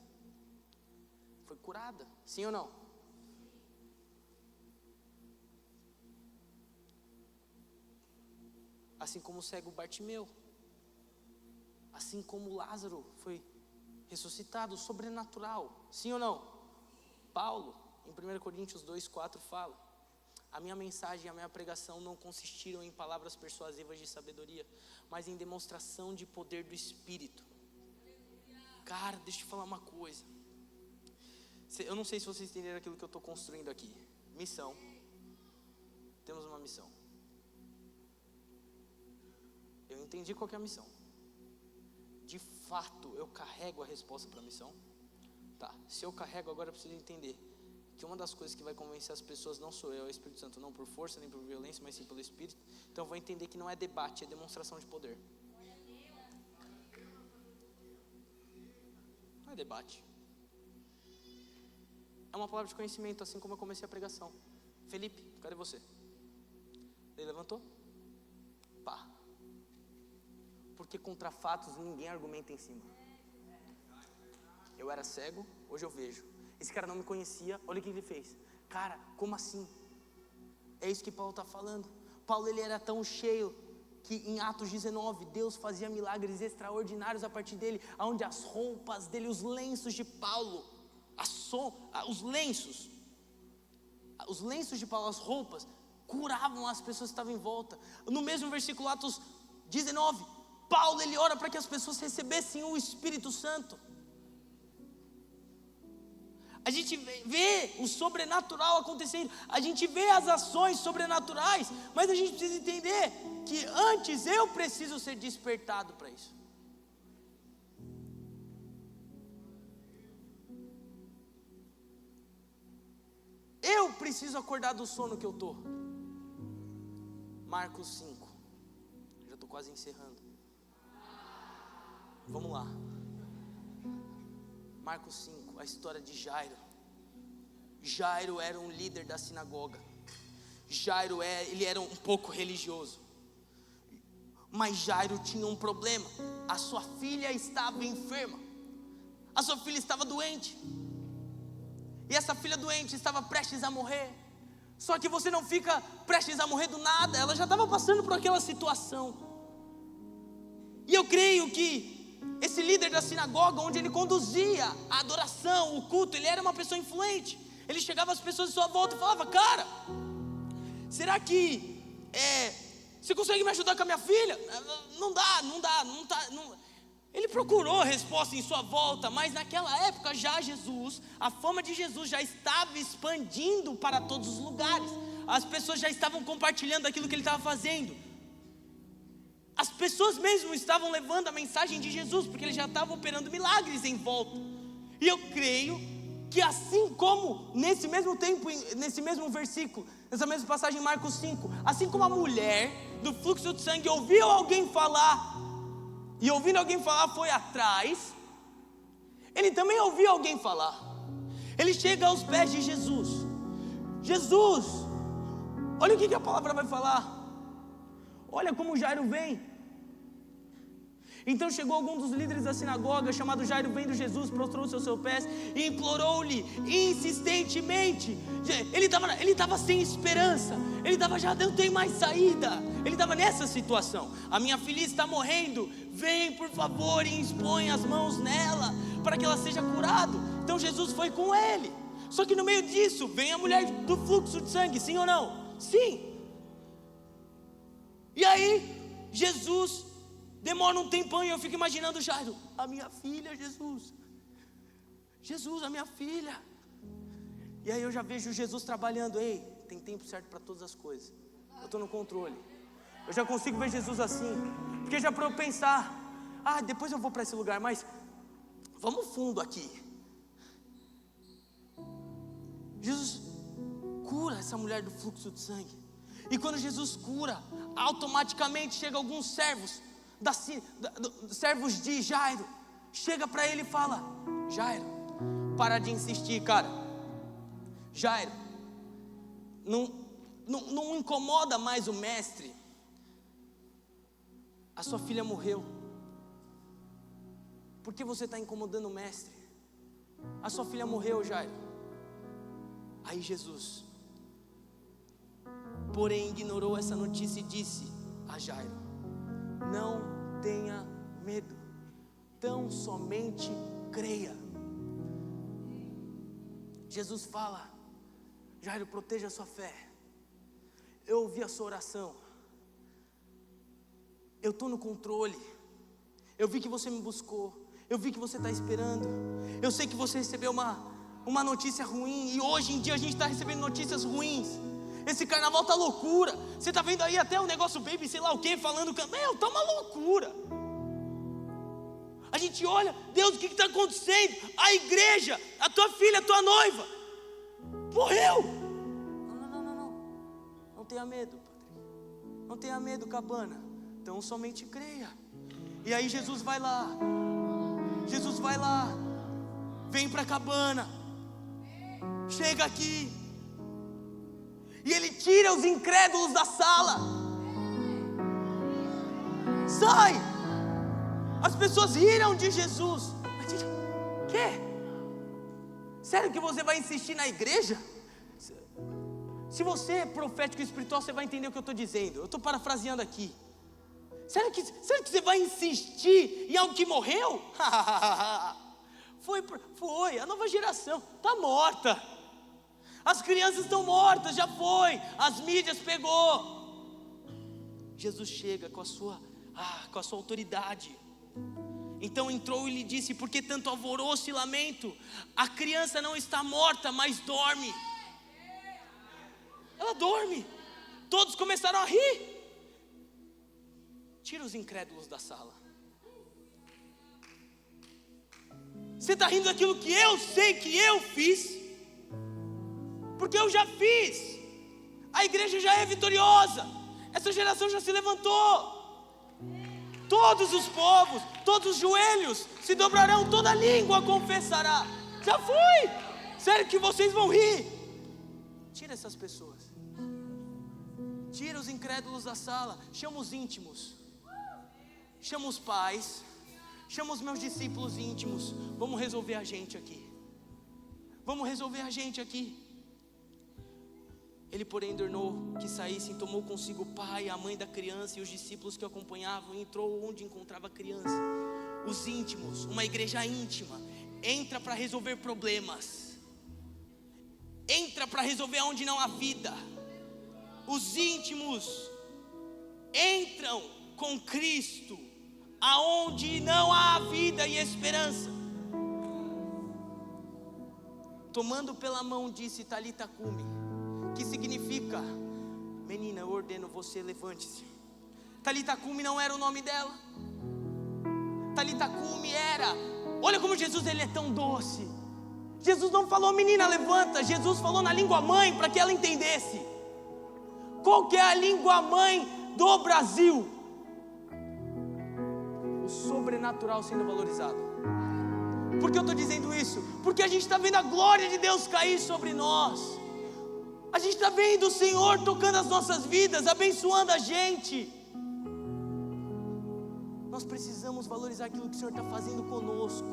foi curada. Sim ou não? Assim como o cego Bartimeu, assim como Lázaro foi ressuscitado, sobrenatural, sim ou não? Paulo, em 1 Coríntios 2:4 fala, A minha mensagem e a minha pregação não consistiram em palavras persuasivas de sabedoria, mas em demonstração de poder do Espírito. Cara, deixa eu te falar uma coisa. Eu não sei se vocês entenderam aquilo que eu estou construindo aqui. Missão. Temos uma missão. Eu entendi qual que é a missão. De fato, eu carrego a resposta para a missão? Tá, se eu carrego, agora eu preciso entender que uma das coisas que vai convencer as pessoas não sou eu, é o Espírito Santo, não por força, nem por violência, mas sim pelo Espírito. Então eu vou entender que não é debate, é demonstração de poder. Não é debate. É uma palavra de conhecimento, assim como eu comecei a pregação. Felipe, cadê você? Ele levantou? Pá. Porque contra fatos ninguém argumenta em cima. Eu era cego, hoje eu vejo. Esse cara não me conhecia, olha o que ele fez. Cara, como assim? É isso que Paulo está falando. Paulo, ele era tão cheio que em Atos 19, Deus fazia milagres extraordinários a partir dele, onde as roupas dele, os lenços de Paulo, os lenços de Paulo, as roupas, curavam as pessoas que estavam em volta. No mesmo versículo, Atos 19, Paulo, ele ora para que as pessoas recebessem o Espírito Santo. A gente vê o sobrenatural acontecendo, a gente vê as ações sobrenaturais, mas a gente precisa entender que antes eu preciso ser despertado para isso. Eu preciso acordar do sono que eu estou. Marcos 5, já estou quase encerrando. Vamos lá. Marcos 5, a história de Jairo. Jairo era um líder da sinagoga. Jairo ele era um pouco religioso. Mas Jairo tinha um problema. A sua filha estava enferma. A sua filha estava doente. E essa filha doente estava prestes a morrer. Só que você não fica prestes a morrer do nada. Ela já estava passando por aquela situação. E eu creio que esse líder da sinagoga, onde ele conduzia a adoração, o culto, ele era uma pessoa influente. Ele chegava às pessoas à sua volta e falava: cara, será que você consegue me ajudar com a minha filha? Não dá. Ele procurou resposta em sua volta, mas naquela época já a fama de Jesus já estava expandindo para todos os lugares. As pessoas já estavam compartilhando aquilo que ele estava fazendo. As pessoas mesmo estavam levando a mensagem de Jesus, porque ele já estava operando milagres em volta. E eu creio que assim como nesse mesmo tempo, nesse mesmo versículo, nessa mesma passagem em Marcos 5, assim como a mulher do fluxo de sangue ouviu alguém falar, e ouvindo alguém falar foi atrás, ele também ouviu alguém falar. Ele chega aos pés de Jesus. Jesus, olha o que a palavra vai falar. Olha como Jairo vem. Então chegou algum dos líderes da sinagoga, chamado Jairo, vendo Jesus, prostrou-se aos seus pés e implorou-lhe insistentemente. Ele estava sem esperança. Ele estava já não tem mais saída. Ele estava nessa situação. A minha filha está morrendo. Vem por favor e expõe as mãos nela, para que ela seja curada. Então Jesus foi com ele. Só que no meio disso vem a mulher do fluxo de sangue, sim ou não? Sim. E aí Jesus demora um tempão e eu fico imaginando Jairo: a minha filha, Jesus, a minha filha. E aí eu já vejo Jesus trabalhando. Ei, tem tempo certo para todas as coisas. Eu estou no controle. Eu já consigo ver Jesus assim. Porque já para eu pensar: depois eu vou para esse lugar, mas vamos fundo aqui. Jesus cura essa mulher do fluxo de sangue. E quando Jesus cura, automaticamente chega alguns servos servos de Jairo, chega para ele e fala: Jairo, para de insistir, cara. Jairo, não incomoda mais o mestre. A sua filha morreu. Por que você está incomodando o mestre? A sua filha morreu, Jairo. Aí Jesus, porém, ignorou essa notícia e disse a Jairo: não tenha medo, tão somente creia. Jesus fala: Jairo, proteja a sua fé. eu ouvi a sua oração. Eu estou no controle. Eu vi que você me buscou. Eu vi que você está esperando. Eu sei que você recebeu uma notícia ruim. E hoje em dia a gente está recebendo notícias ruins. Esse carnaval tá loucura. Você está vendo aí até o negócio baby, sei lá o que, falando. Meu, tá uma loucura. A gente olha, Deus, o que está acontecendo? A igreja, a tua filha, a tua noiva morreu. Não tenha medo, Padre. Não tenha medo, Cabana. Então somente creia. E aí Jesus vai lá. Vem para Cabana. Chega aqui. E ele tira os incrédulos da sala. Sai. As pessoas riram de Jesus. Quê? Sério que você vai insistir na igreja? Se você é profético e espiritual, você vai entender o que eu estou dizendo. Eu estou parafraseando aqui. Sério que você vai insistir em algo que morreu? Foi. A nova geração está morta. As crianças estão mortas, já foi. As mídias pegou. Jesus chega com a sua autoridade. Então entrou e lhe disse: por que tanto alvoroço e lamento? A criança não está morta, mas dorme. Ela dorme. Todos começaram a rir. Tira os incrédulos da sala. Você está rindo daquilo que eu sei que eu fiz, porque eu já fiz. A igreja já é vitoriosa. Essa geração já se levantou. Todos os povos, todos os joelhos se dobrarão, toda língua confessará. Já foi. Sério que vocês vão rir? Tira essas pessoas. Tira os incrédulos da sala. Chama os íntimos. Chama os pais. Chama os meus discípulos íntimos. Vamos resolver a gente aqui. Ele, porém, ordenou que saíssem, tomou consigo o pai, a mãe da criança e os discípulos que o acompanhavam, e entrou onde encontrava a criança. Os íntimos, uma igreja íntima, entra para resolver problemas, entra para resolver onde não há vida. Os íntimos entram com Cristo aonde não há vida e esperança. Tomando pela mão, disse: Talita cumi, que significa: menina, eu ordeno você, levante-se. Talita cumi não era o nome dela. Talita cumi era, olha como Jesus, ele é tão doce. Jesus não falou: menina, levanta. Jesus falou na língua mãe para que ela entendesse. Qual que é a língua mãe do Brasil? O sobrenatural sendo valorizado. Por que eu estou dizendo isso? Porque a gente está vendo a glória de Deus cair sobre nós. A gente está vendo o Senhor tocando as nossas vidas, abençoando a gente. Nós precisamos valorizar aquilo que o Senhor está fazendo conosco.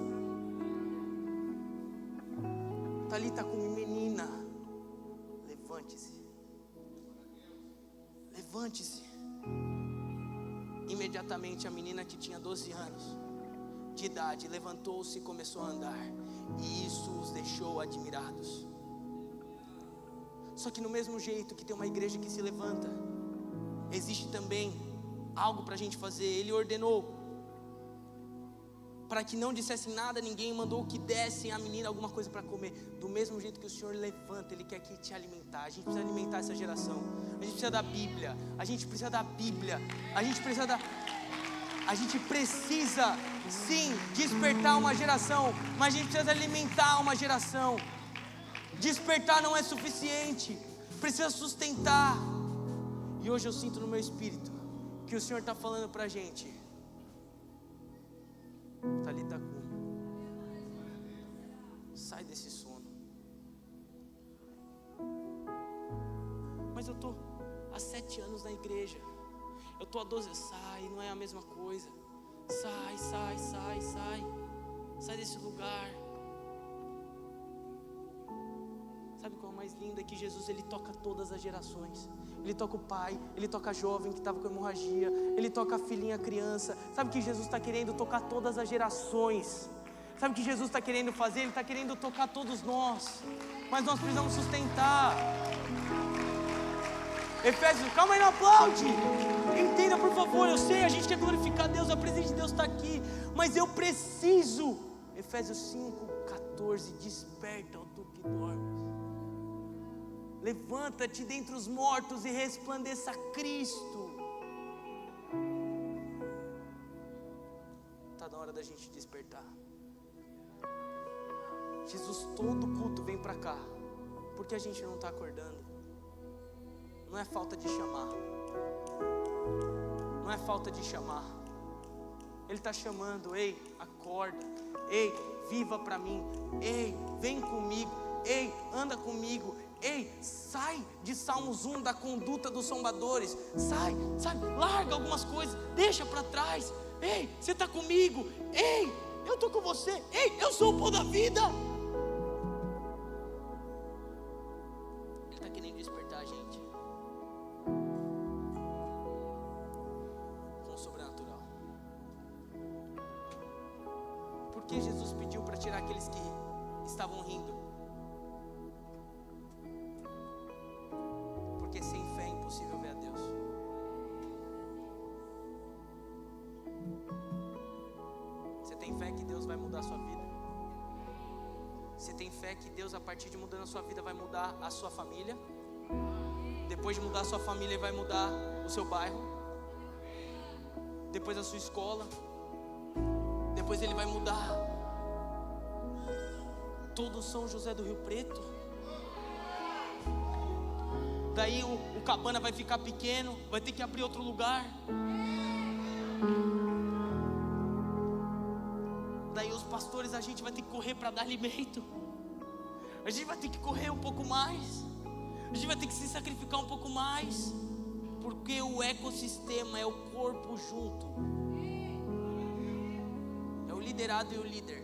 Talita cumi, menina, levante-se. Levante-se. Imediatamente a menina, que tinha 12 anos de idade, levantou-se e começou a andar, e isso os deixou admirados. Só que no mesmo jeito que tem uma igreja que se levanta, existe também algo para a gente fazer. Ele ordenou para que não dissessem nada a ninguém, mandou que dessem à menina alguma coisa para comer. Do mesmo jeito que o Senhor levanta, Ele quer que te alimentar. A gente precisa alimentar essa geração. A gente precisa da Bíblia. A gente precisa sim despertar uma geração, mas a gente precisa alimentar uma geração. Despertar não é suficiente, precisa sustentar. E hoje eu sinto no meu espírito que o Senhor está falando para a gente: Talita cumi, sai desse sono. Mas eu estou há 7 anos na igreja, eu estou há 12, sai, não é a mesma coisa. Sai desse lugar. Sabe qual é o mais lindo? É que Jesus, Ele toca todas as gerações. Ele toca o pai, Ele toca a jovem que estava com hemorragia, Ele toca a filhinha, a criança. Sabe que Jesus está querendo tocar todas as gerações? Sabe o que Jesus está querendo fazer? Ele está querendo tocar todos nós, mas nós precisamos sustentar. Efésios, calma aí, não aplaude. Entenda, por favor, eu sei, a gente quer glorificar Deus, a presença de Deus está aqui, mas eu preciso. Efésios 5:14, desperta, ó tu que dormes. Levanta-te dentre os mortos e resplandeça Cristo. Está na hora da gente despertar. Jesus, todo culto vem para cá. Por que a gente não está acordando? Não é falta de chamar. Não é falta de chamar. Ele está chamando. Ei, acorda. Ei, viva para mim. Ei, vem comigo. Ei, anda comigo. Ei, sai de Salmos 1, da conduta dos zombadores. Sai, larga algumas coisas, deixa para trás. Ei, você está comigo. Ei, eu estou com você. Ei, eu sou o pão da vida. Ele está querendo despertar a gente com o sobrenatural. Por que Jesus pediu para tirar aqueles que estavam rindo? Porque sem fé é impossível ver a Deus. Você tem fé que Deus vai mudar a sua vida? Você tem fé que Deus, a partir de mudando a sua vida, vai mudar a sua família? Depois de mudar a sua família, Ele vai mudar o seu bairro? Depois a sua escola? Depois Ele vai mudar todo o São José do Rio Preto? Daí o cabana vai ficar pequeno, vai ter que abrir outro lugar. Daí os pastores, a gente vai ter que correr para dar alimento. A gente vai ter que correr um pouco mais. A gente vai ter que se sacrificar um pouco mais. Porque o ecossistema é o corpo junto. É o liderado e o líder.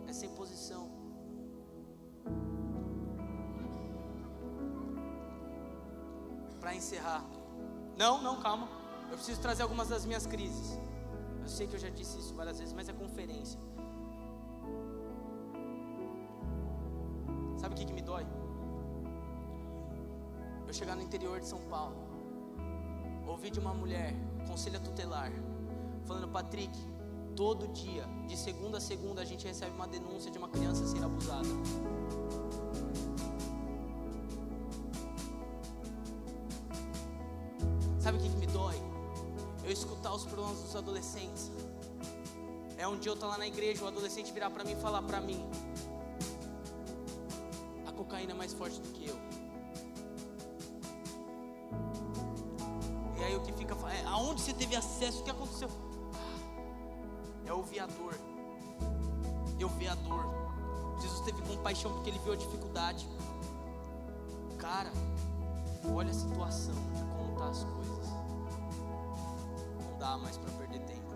Essa é a posição. Para encerrar. Não, calma. Eu preciso trazer algumas das minhas crises. Eu sei que eu já disse isso várias vezes, mas é conferência. Sabe o que me dói? Eu chegar no interior de São Paulo, ouvir de uma mulher, conselho tutelar, falando: Patrick, todo dia, de segunda a segunda, a gente recebe uma denúncia de uma criança ser abusada. Sabe o que me dói? Eu escutar os problemas dos adolescentes. É um dia eu estar lá na igreja, o adolescente virar para mim e falar para mim: a cocaína é mais forte do que eu. E aí o que fica, aonde você teve acesso? O que aconteceu? É o viador. Eu vi a dor. Jesus teve compaixão porque Ele viu a dificuldade. Cara, olha a situação de contar as coisas. Não dá mais para perder tempo.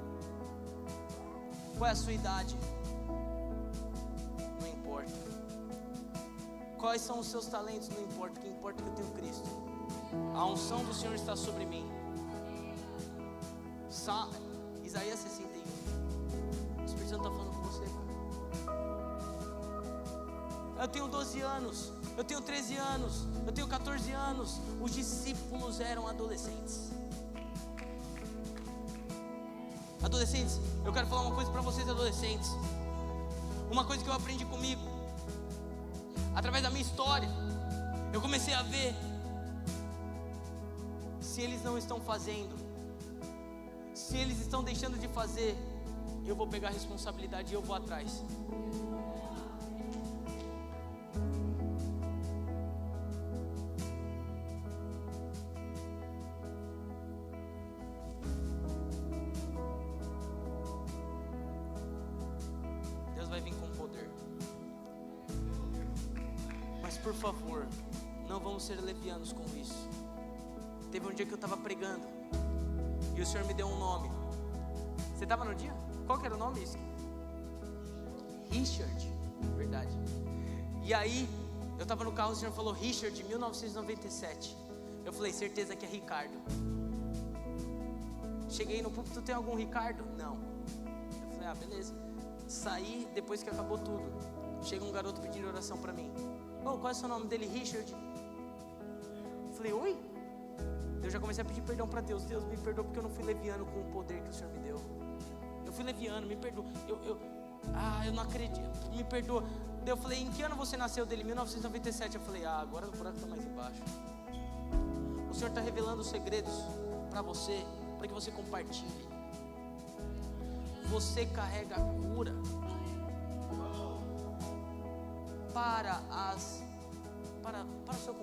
Qual é a sua idade? Não importa. Quais são os seus talentos? Não importa. O que importa é que eu tenho Cristo. A unção do Senhor está sobre mim. Isaías 61. O Espírito Santo está falando com você, cara. Eu tenho 12 anos. Eu tenho 13 anos. Eu tenho 14 anos. Os discípulos eram adolescentes. Adolescentes, eu quero falar uma coisa para vocês, adolescentes. Uma coisa que eu aprendi comigo. Através da minha história, eu comecei a ver. Se eles não estão fazendo, se eles estão deixando de fazer, eu vou pegar a responsabilidade e eu vou atrás. Deus vai vir com poder. Mas por favor, não vamos ser levianos com isso. Teve um dia que eu estava pregando e o Senhor me deu um nome. Você estava no dia? Qual que era o nome? Richard, verdade. E aí, eu estava no carro, o Senhor falou Richard, 1997. Eu falei, certeza que é Ricardo. Cheguei no púlpito, tem algum Ricardo? Não. Eu falei, beleza. Saí, depois que acabou tudo. Chega um garoto pedindo oração para mim. Qual é o seu nome dele? Richard. Eu falei, oi? Eu já comecei a pedir perdão para Deus. Deus, me perdoa porque eu não fui leviano com o poder que o Senhor me deu. Eu fui leviano, me perdoa. Eu não acredito, me perdoa. Eu falei, em que ano você nasceu dele? 1997. Eu falei, agora o buraco está mais embaixo. O Senhor está revelando os segredos para você, para que você compartilhe. Você carrega a cura para o seu